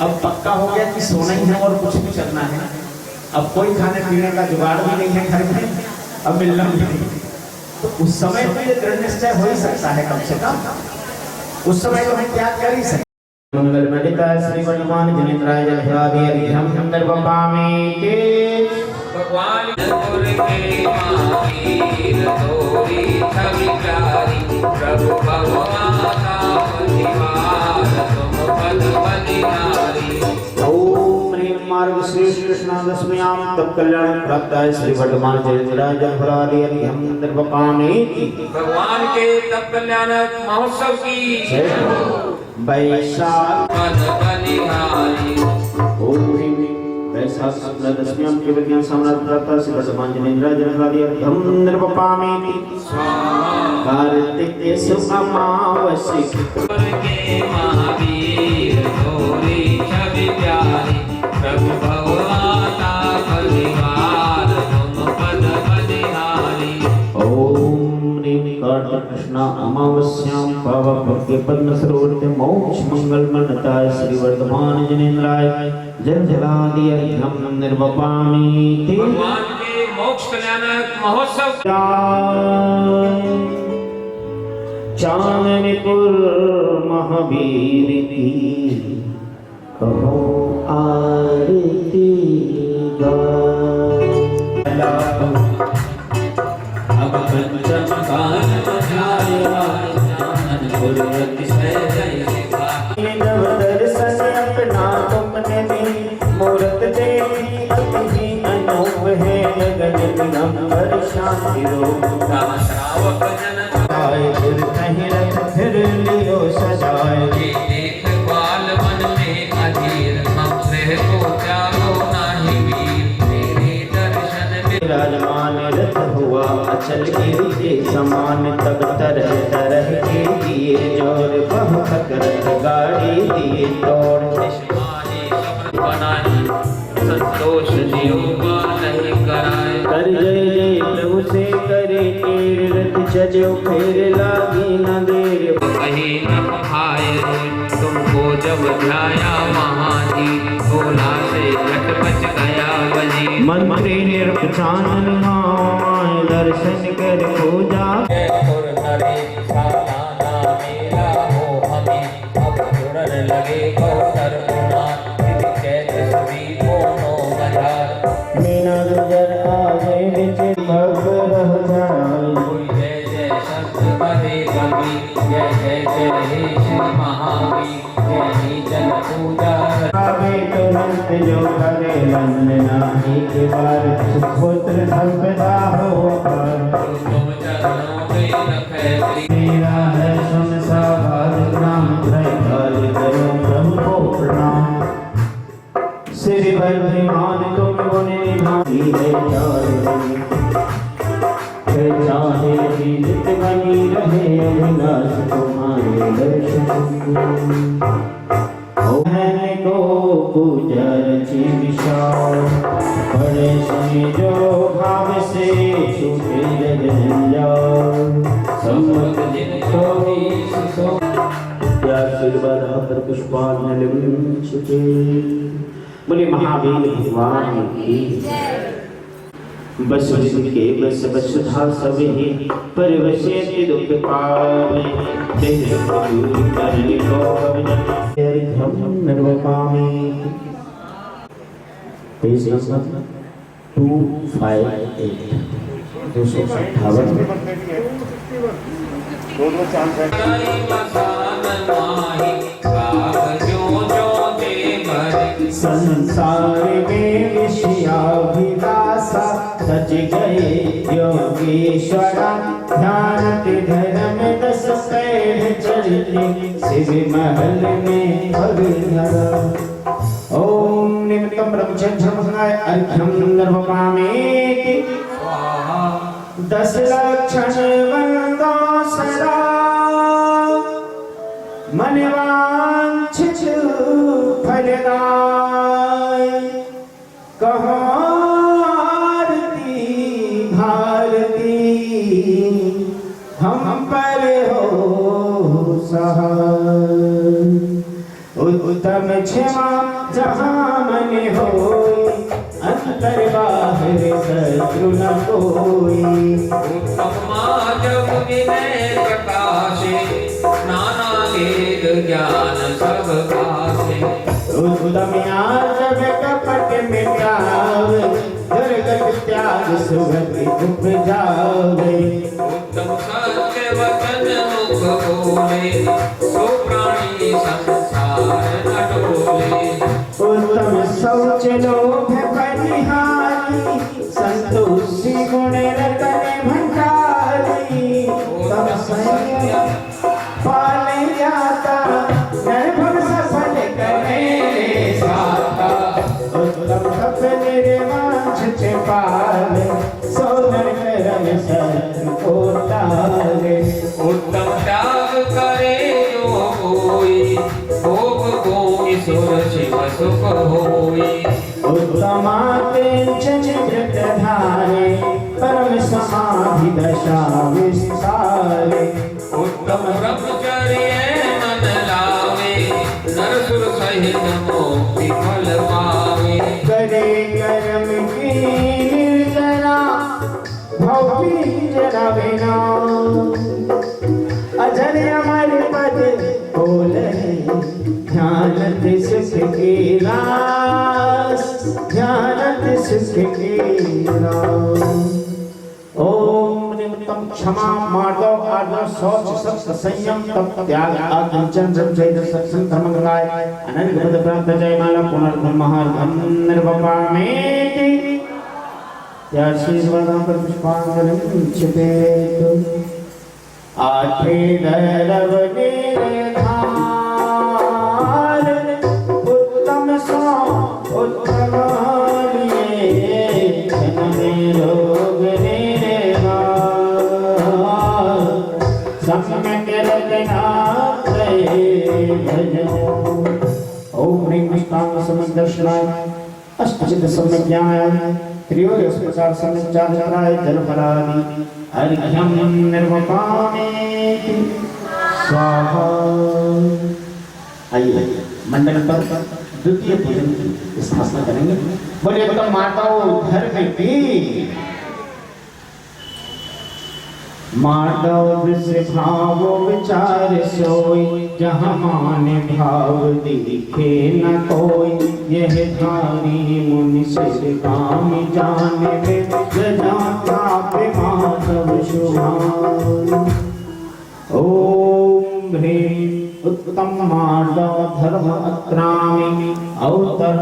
अब पक्का हो गया कि सोना ही है और कुछ भी करना है, अब कोई खाने पीने का जुगाड़ भी नहीं है घर में, अब मिलना भी नहीं, तो उस समय तो ये दृढ़ निश्चय हो ही सकता है, कम से कम उस समय तो हम त्याग कर ही सकते। मंगल मलिता श्री वर्तमान जनेन्द्राय जलभरादि हम अंदर बपामे के भगवान गुर के महावीर तोरी छवि प्यारी, प्रभु भगवान का परिवार तुम पद बलिहारी। ओम ह्रीं मार्ग श्री कृष्ण दशम्याम तप कल्याण प्राप्ताय श्री वर्तमान जनेन्द्राय जलभरादि हम अंदर बपामे की भगवान के तप कल्याण महोत्सव की वैशाख पद बलिहारी। ओम ह्रीं वैशाख शुक्ल दशम्याम के विज्ञान सम्राट प्राप्त श्री वर्तमान जनेन्द्राय जलभरादि हम अंदर बपामे की कार्तिक शुक्ल अमावस्या के महावीर तोरी छवि प्यारी, प्रभु भगवान का परिवार तुम पद बलिहारी। ओम ह्रीं कार्तिक कृष्ण अमावस्यां पावक भक्ति पद्म सरोवर मोक्ष मंगल मनताय श्री वर्तमान जनेन्द्राय जलधरादि हम निर्वपामि ते भगवान के मोक्ष कल्याण महोत्सव चांदनीपुर महावीर की कहो आरती अब पंचम काल बजाया चांदनीपुर अतिशय जय नव दर्शन अपना तुमने दी मूरत देवी अति अनोखी आए फिर कहीं रथ फिर लियो सजाए ये देख बाल मन में अधीर हम रह को त्यागो नाही वीर तेरे दर्शन में विराजमान रथ हुआ अचल गिरि के समान तब तरह तरह के दिए जोर बहुत रथ गाड़ी दिए तोड़ निष्माने शब्द बनाए संतोष जियो नहीं कराए कर जय जय प्रभु से करे टेर रथ चजो फेर लागी न देर कहीं न भाई तुमको जब ध्याया महाजी भोला से घट बच गया बजी मंत्री निर्पचानन नाम दर्शन कर पूजा और नरेश सालाना मेला हो हमें अब जुड़न लगे गौतर गुना चैत सभी दोनों बाजार मीना गुजर आगे विच भव रह जाए कोई जय जय शब्द करे कवि जय जय जय हे श्री महावीर जय ही जन पूजा आवे तुरंत जो करे वंदना एक बार सुपुत्र संपदा हो पार तुम चरणों पे रखे श्री मेरा है संसा भाग नाम त्रैकाल करो प्रभु को प्रणाम श्री बर्धिमान तुम गुण निभाती है चारे चाहे जीवित बनी रहे अभिलाष तुम्हारे दर्शन है को पूजर ची विशाल बड़े सुनी जो भाव से छूटे जग जंजाल सम्मत जिन सोई सुसो आशीर्वाद पर पुष्पांजलि छुटे बोले महावीर भगवान की बस के बस बसुधा सब ही परिवशेति दुख पावे देह दूर करने को हम निर्वकामी पेज नंबर 258 258 दो चांस है संसार में विषयाभिलाषा सज गए योगेश्वरा ध्यान धर्म दस पैर चलते शिव महल में भगधरा ओम निमित्तम ब्रह्मचर्य अर्घ्यम निर्वपामेति 10 लक्षण वंदो सदा मनवांछित फलदाय कहो आरती भारती हम पर हो सहाय उत्तम क्षमा जहाँ मन होई अंतर बाहर शत्रु न कोई उत्तम जब विनय प्रकाशे नाना वेद ज्ञान सब भाषे उत्तम जब कपट मिटावे दुर्गत त्याग सुगति उपजावे उत्तम सत्य वचन मुख बोले सो प्राणी संसार न डोले उत्तम शौच लोभ परिहारी संतोषी गुण रतन भंडारी उत्तम संयम पाले जाता निर्भर सफल करे साता उत्तम तप निर्वांछ पाले सोनर करम शत्रु को तारे उत्तम त्याग करे जो कोई भोग को ईश्वर शिव सुख होई उत्तमातेंचन व्रत धारे परम समाधि दशा विस्तारे उत्तम ब्रह्मचर्य मन लावे नरसुर सहित मोक्ति फल पावे करे कर्म की निर्जना भौती जना बिना अजर अमर पद बोले ध्यानत सुख की रास ध्यानत सुख की रास ओम निमित्तम क्षमा मार्दव आर्दव शौच सत्य संयम तप त्याग आत्मचन जय सत्संग धर्म गंगाय अनंत पद प्राप्त जय माला पुनर्ब्रह्महार निर्वपामेति आशीर्वाद पर पुष्पांजलि छिपेतु आठे दरव निर्धार उत्तम सो उत्तम जन्म रोग निर्वार सम्यक रचना ओम ह्रीं विष्णांग समदर्शनाय अष्टचित सम्यज्ञाय त्रियोदश प्रसाद सम्यक्चाराय जलफलादि अर्घ्यं निर्वपामि स्वाहा। आइए मंडल पर द्वितीय पूजन की स्थापना करेंगे। बोलिए तो माताओं धर्म की माधव से भाव विचार सोई जहाँ माने भाव दिखे न कोई यह धारी मुनि से काम जाने में जाता पे माधव शुभान। ओम ह्रीं उत्तम माधव धर्म अत्रामि अवतर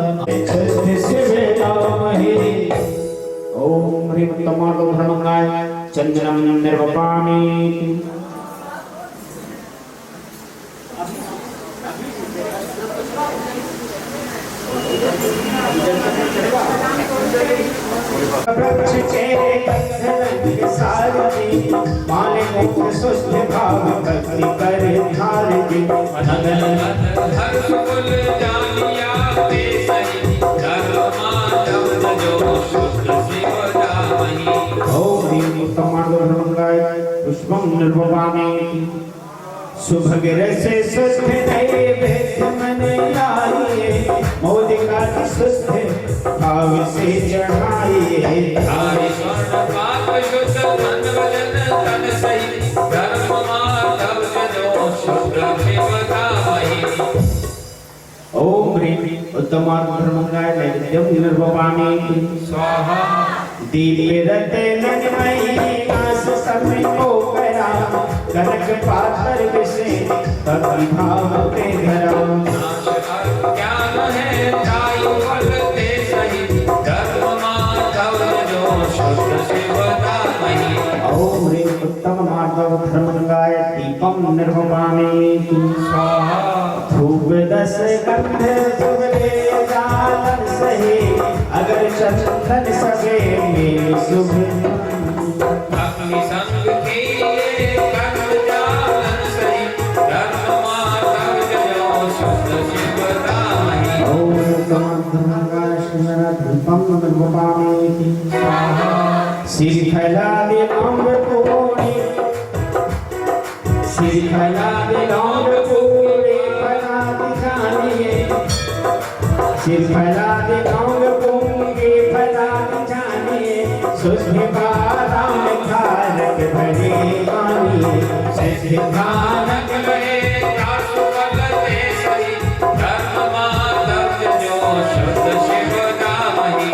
ओम ह्रीं उत्तम माधव धर्मंगाय चंद्रम निर्वपामि। वृक्ष चेरे बंधन सारथी माले मुक्त सुस्थ भाव भक्ति कर धार की धर्म कुल जानिया ते सही धर्म माधव जो शुद्ध शिव दामहि। ओम ह्रीं उत्तम धर्मंगाय पुष्पं निर्वपामि। सुभग से सुस्थ नैवेद्य मन लाइए मोदिका की सुस्थ भाव से चढ़ाइए। हरि स्वर्ण पाप शुद्ध मन वचन तन सही धर्म माधव जो शुद्ध शिव दामहि। ओम ह्रीं उत्तम धर्मंगाय नैवेद्यं निर्वपामि स्वाहा। दीप रते नन्मयी आस समय को करा कनक पात्र विषे भक्ति भाव ते धरा। नाश ज्ञान है दायु फल ते सही धर्म माधव जो शुद्ध शिव दामहि। ओम ह्रीं उत्तम माधव धर्मंगाय दीपं निर्वपामि स्वाहा। धूप दस गंध सुगले जालन सही अगर चंदन सगे मेरी शुभ। अग्नि संग किए कर्म जालन सही धर्म माधव जो शुद्ध शिव दामहि। ओम उत्तम धर्मंगाय दीपं निर्वपामि स्वाहा। श्रीफलादि लौंग पूरी श्रीफलादि लौंग पूरी फलादि जानिए श्रीफलादि लौंग पूरी फलादि जानिए सुस्थ बादाम खारक भरे मानिए सुस्थ नानक लहे दासु फल ते सही धर्म माधव जो शुद्ध शिव दामहि।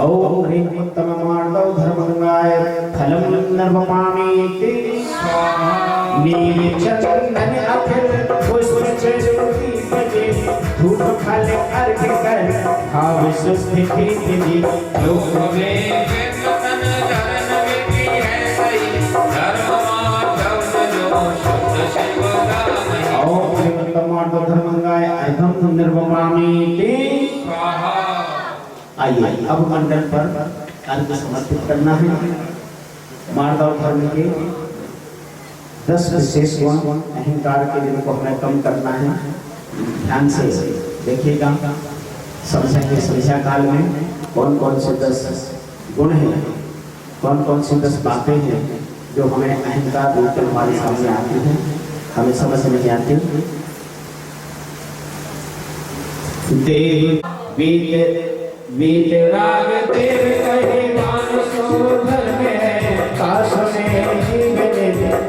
ओम ह्रीं उत्तम माधव धर्मंगाय फलं निर्वपामि स्वाहा। नील चंदन अखिल पुष्प चूड़ी बजे धूप फल अर्घ कर भाव सुस्थ कीर्ति। लोक में वेतन धरन विधि है सही धर्म माधव जो शुद्ध शिव दामहि। ओम ह्रीं उत्तम माधव धर्मंगाय अधम निर्वपामि स्वाहा। आइए अब मंडल पर अर्घ समर्पित करना है। माधव धर्म के 10 विशेष गुण अहंकार के जिनको हमें कम करना है। ध्यान से देखिएगा समझेंगे संध्या काल में कौन कौन से 10 गुण हैं, कौन कौन सी 10 बातें हैं जो हमें अहंकार बिल्कुल हमारे सामने आती हैं, हमें समझ नहीं आती। देव वीतराग देव कहे मानसो धर्म है काश में जीवन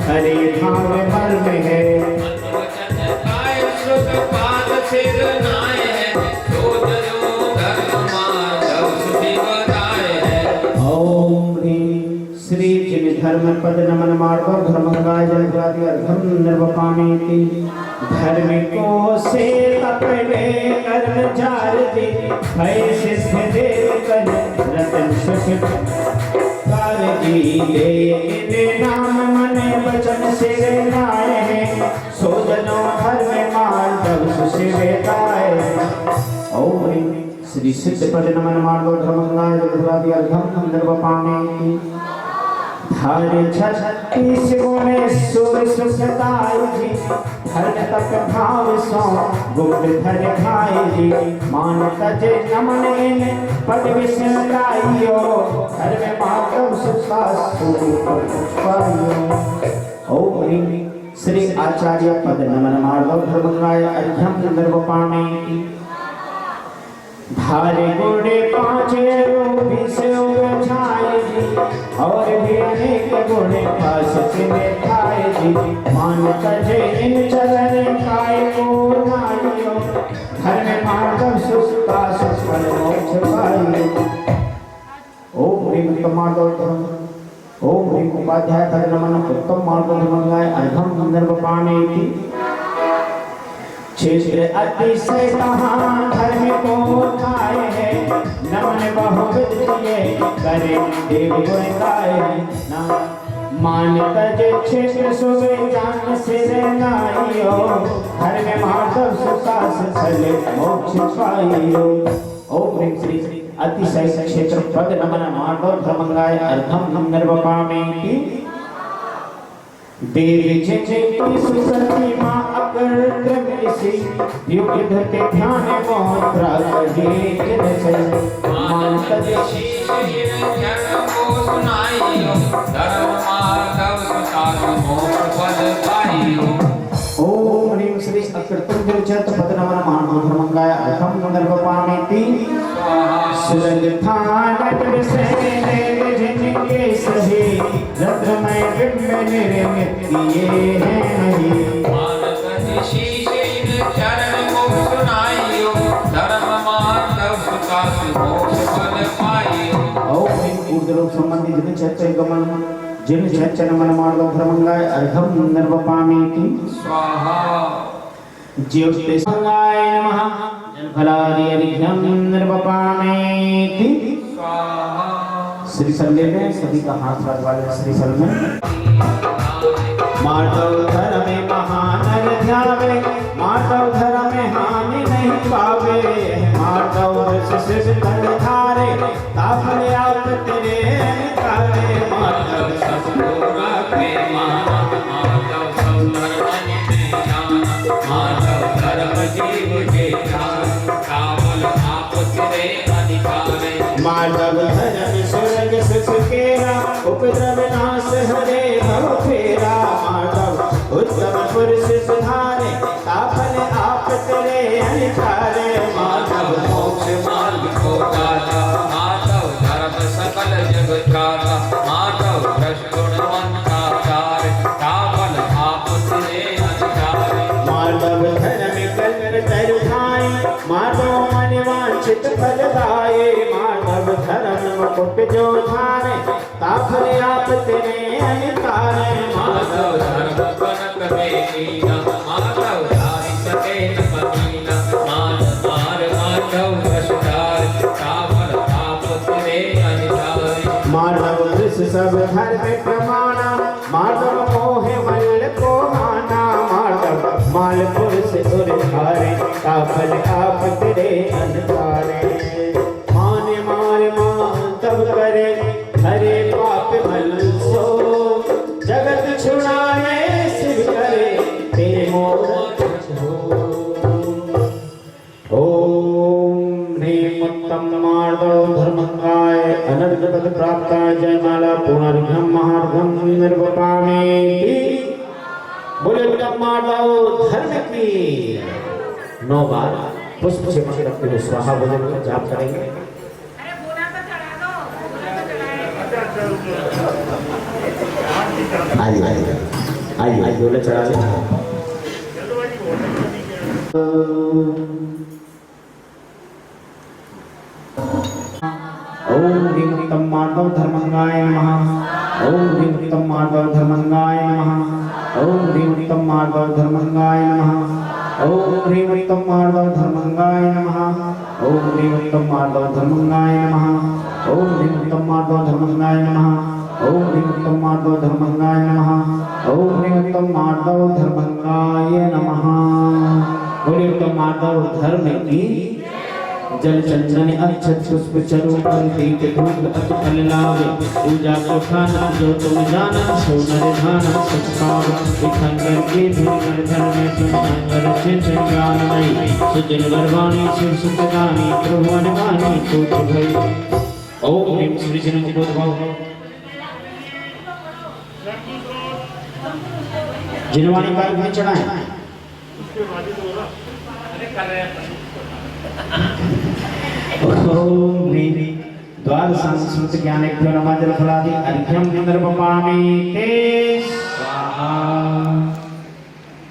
हरे भाव धर्म है। वचन काय शुद्ध पाद सिर नाय है जो धर्म माधव शिव दाय है। ओम ह्रीं श्री जिन धर्म पद नमन मार्ग धर्मंगाय जलगादि अर्घम निर्वपामि। धर्म को से अपने कर्म जार दे भय शिष्ट देव कर रतन सुख कार जी दे नाम मन वचन सिर नाए हैं सो जनो धर्म मार्ग सुशिवे गाए। ओम ह्रीं श्री सिद्ध पद नमन मार्गो धर्मंगाय जगदादि अर्घम निर्वपामे धारे छत्तीस गुणे सुर सुखदाई जी धर तप भाव सो गुप्त धर खाए जी मान तजे नमन इन पद विसलाइयो धर में मातम सुखा सुपाइयो। ओम ह्रीं श्री आचार्य पद नमन मार्गो धर्मंगाय अर्घम निर्वपामे धारे गुणे पाँच रूपी से उछाए जी और भी अनेक गुणे पास में खाए जी मान तजे इन चरण काय को नाइयो घर में मार्ग सुख का सुफल मोक्ष पाइयो। ओम ह्रीं उत्तमार्गो धर्म ओम ह्रीं उपाध्याय पद नमन उत्तम मार्गो धर्मंगाय अर्घम निर्वपामेति क्षेत्र अतिशय कहाँ धर्म को खाए है नमन बहुविध किए करे देव गुण गाए ना मान तजे क्षेत्र सुबे जान सिर नाइयो धर्म माधव सुखास छले मोक्ष पाइयो। ओम ह्रीं श्री अतिशय क्षेत्र पद नमन माधव धर्मंगाय अर्घम निर्वपामेति देवी जिनकी सुसती माँ अकर ऋषि युग धरते ध्यान मोत्रा कहे गिरसे मान तजे शीश इन चरण को सुनाइयो धर्म मार्ग सुशास मोक्ष पद पाइयो। ओम ह्रीं श्री अकृतं विरचत पद नमन मानव धर्मंगाय अर्घम निर्वपामेति सुरंग थानक विषय देव जिनके सहे रत्नमय बिंब निर्मित किए हैं नहीं मान तजे शीश इन चरण को सुनाइयो धर्म मार्ग सुशास मोक्ष पद पाइयो। ओम ह्रीं ऊर्ध्वलोक संबंधी जिन चर्चा गमन जिन चर्चन मन मार्गो धर्मंगाय अर्घम निर्वपामेति स्वाहा। ज्योतिषाय नमः जलफलादि अर्घ्यम निर्वपामेति स्वाहा। श्री सल्ले में सभी का हाथ हाथ वाले श्री सल में माधव धर्म में महानर ध्यावे माधव धर्म में हानि नहीं पावे माधव रस से तन धारे तापले आप तेरे निकाले माधव सतगुरु के मानव माधव सौंदर्य में जाना माधव धर्म जीव के जान कावल आप तेरे अधिकारे माधव धर्म स्वर्ग सुख केरा उपद्रव नाश हरे भव फेरा माधव उत्तम पुरुष सुधारे तापन आप तेरे अधिकारे माधव मोक्ष मार्ग को दाता माधव धर्म सकल जग त्राता माधव भ्रष्ट गुणवंताचार कावल आप तेरे अधिकारे माधव धर्म कल्प तरु धाई माधव मन वांछित फल दाये माधव धर्म मुकुट जो धारे तापले आप तेरे अधिकारे माधव धर्म कनक में लीना माधव धारी सकेत पतीना माधव माधव भ्रष्टार कावल आप तेरे अधिकारे माधव दृश सब धर्म प्रमाणा माधव मोह मल को माना माधव माल पुरुष उधारे काफल आप तेरे अधिकारे माने मारे माधव करे हरे पाप मल सो जगत छुड़ाए शिव करे तेरे मोर ओम ह्रीं उत्तम मार्गो धर्मंगाय अनर्घ पद प्राप्ताय जयमाला पूर्णार्घ्यम महार्घ्यम निर्वपामेति। बोले उत्तम मार्गो धर्म की 9 बार पुष्प से पकड़ रखते हुए स्वाहा भोजन का जाप करेंगे। अरे बोला तो चढ़ा दो, बोला तो चढ़ाए दो। आइए आइए आइए बोले चढ़ा ले। ओम ह्रीं उत्तम मार्गो धर्मंगाय नमः। ओम ह्रीं उत्तम मार्गो धर्मंगाय नमः। ओम ह्रीं उत्तम मार्गो धर्मंगाय नमः। ओम ह्रीं उत्तम मार्गो धर्मंगाय नमः। ओम ह्रीं उत्तम मार्गो धर्मंगाय नमः। ओम ह्रीं उत्तम मार्गो धर्मंगाय नमः। ओम ह्रीं उत्तम माधव धर्मंगाय नमः। ओम ह्रीं उत्तम माधव धर्मंगाय नमः। बोले उत्तम माधव धर्म की जल चंदन अक्षत पुष्प चरूपन दीप धूप अत फल लाभ पूजा को खान जो तुम जानन सो नर धानन सच पाव विखंडन के धुन धर्म में सुंदर चिंतन गान नहीं सुजन वरवाणी शिव सुखदानी प्रभु अनवानी कोट भई। ओम ह्रीं सूर्य जन को बोधभाव जिनवाणी कार्य में चढ़ाएं। उसके बाद ही तो होगा। ओम ह्रीं द्वादश संस्कृत ज्ञानेभ्यो नमः जल फलादि अर्घ्यं निर्वपामि ते स्वाहा।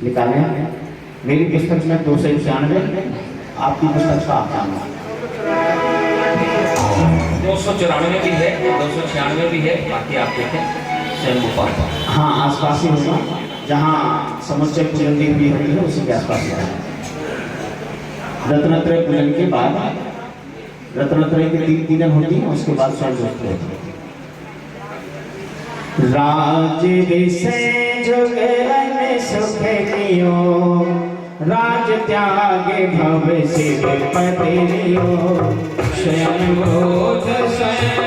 निकालें। मेरी पुस्तक में 296, आपकी पुस्तक का आप नाम 294 भी है, 296 भी है, बाकी आप देखें स्वयं गोपाल। हाँ आसपास ही होगा, जहाँ समुच्चय पूजन दी हुई होती है उसी के आसपास ही है। रत्नत्रय पूजन के बाद रत्नत्रय की 3 पूजन होती है, उसके बाद स्वयं होती है। राज विषय जुगलन सुख लियो राज त्यागे भव शिव पति लियो स्वयं बोध स्वयं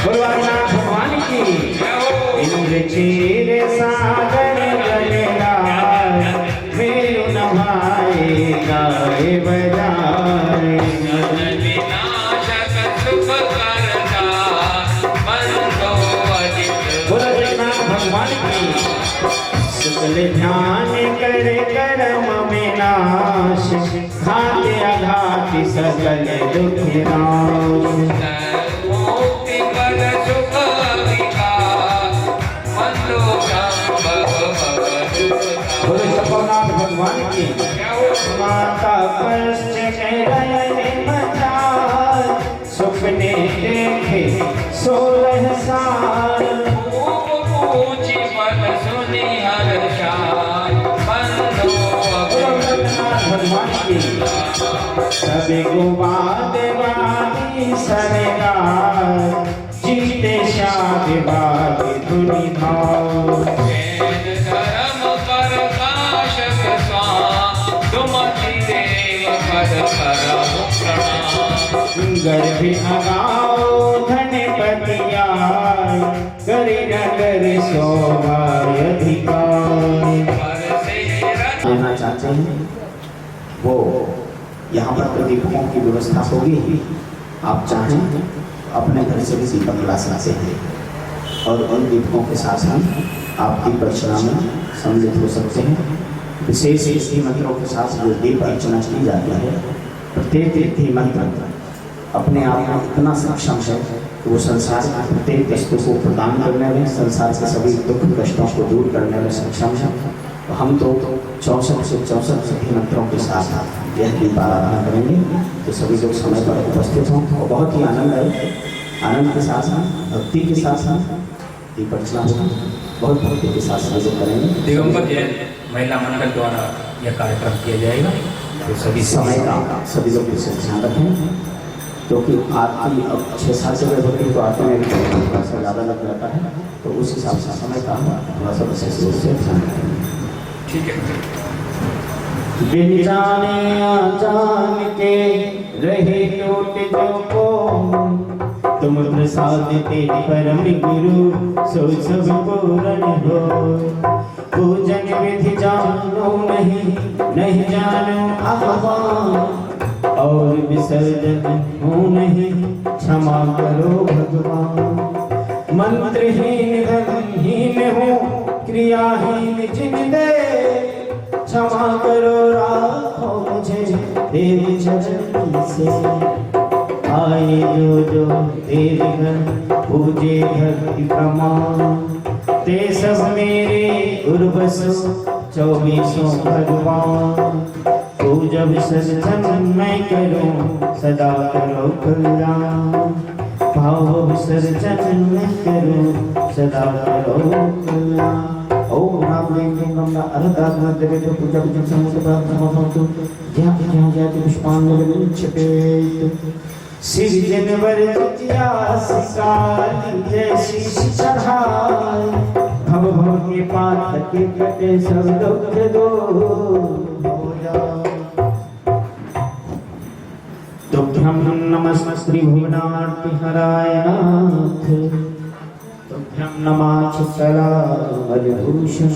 भगवान भगवान की इंद्र चीर सागर गलेला मेरु नभाए गाए बजाए विनाशक सुख करता बंधो अजित। भगवान की शुक्ल ध्यान कर कर्म में नाश घात अघात सकल दुख नाश। मुक्ति पद सुख विकास बंधो बोले सपनाथ भगवान की माता कष्ट में बचाए सुपने देखे 16 साल ऊंची पद सुनी हर शान बंधो भगवान की सभी गुबाद वाली सरकार जीते शादी बाद धुनी भाव धर्म पर काशक स्वाम तुमति देव पद करम प्रणाम। गर्भ अगाओ धनपतिया करि नगर शोभाय अधिकार। कहना चाहते हैं वो यहाँ पर प्रदीपों की व्यवस्था होगी। आप चाहें अपने घर से भी दीपक ला सकते हैं और उन दीपकों के साथ साथ आप दीप अर्चना में सम्मिलित हो सकते हैं। विशेष इसी मंत्रों के साथ जो दीप अर्चना की जाती है, प्रत्येक व्यक्ति मंत्र अपने आप में इतना सक्षम है कि वो संसार की प्रत्येक वस्तु को प्रदान करने में, संसार के सभी दुख कष्टों को दूर करने में सक्षम है। तो हम तो 64 से 64 सभी मंत्रों के साथ यह दीप आराधना करेंगे। तो सभी लोग समय पर उपस्थित हों और बहुत ही आनंद है। आनंद के साथ साथ भक्ति के साथ साथ दीप अर्चना होगा। बहुत भक्ति के साथ सभी लोग करेंगे। दिगंबर जैन महिला मंडल द्वारा यह कार्यक्रम किया जाएगा। तो सभी समय का सभी लोग विशेष ध्यान रखें, क्योंकि आरती अब 6-7 जगह होती है तो आरती में भी थोड़ा सा ज़्यादा लग जाता है, तो उस हिसाब से समय का थोड़ा सा विशेष रूप से ध्यान रखें। ठीक है। बिन जाने अनजान के रहे टूट जो को तुम प्रसाद ते परम गुरु सो सब पूर्ण हो। पूजन विधि जानो नहीं जानो आह्वान और विसर्जन हो नहीं क्षमा करो भगवान। मंत्रहीन धनहीन हो क्रियाहीन जिंदे क्षमा करो राखो मुझे देव चरण से। आए जो देवगण पूजे भक्ति प्रमाण ते सब मेरे उर्वसु 24 भगवान। पूजा विसर्जन मैं करूं सदा करो कल्याण। भाव विसर्जन मैं करूं सदा करो कल्याण। ओम राम देव गंगा अरदात्मा देवे तो पूजा पूजन समुद्र प्रार्थना भवतु। जहाँ जहाँ जाति पुष्पांजलि क्षपेत सिरजनवर काली जैसी चढ़ाए भव भव के पाथ के कटे सब दुख दो हो जाए। तुभ्यं नमः श्री भुवनार्ति हराय नाथ तुभ्यं नमः चलामलभूषण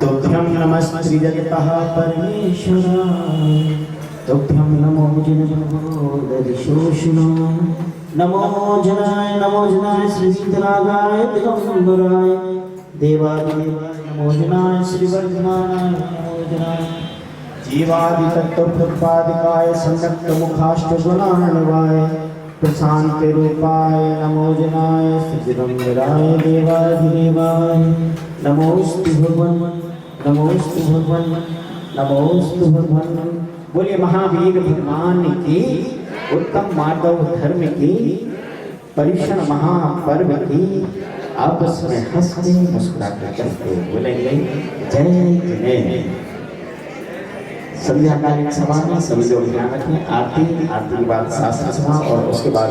तुभ्यं नमः श्री जगतः परमेश्वराय तुभ्यं नमो जगदशोषण नमो जनाय श्री शीतलागाय दिगंबराय देवादिदेवाय नमो जनाय श्री वर्धमानाय नमो जनाय जीवादि तत्त्वोत्पादिकाय संरक्त मुखाष्ट गुणार्णवाय प्रशांत रूपाय नमो जनाय श्री दिगंबराय देवादिदेवाय नमोस्तु भगवन् नमोस्तु भगवन् नमोस्तु भगवन्। बोले महावीर भगवान की उत्तम माधव धर्म की परिषण महापर्व की आपस में हंसते मुस्कुराते करते बोलेंगे जय जय। संध्याकालीन सभा में सभी लोग ध्यान रखें। आरती के बाद शास्त्र सभा और उसके बाद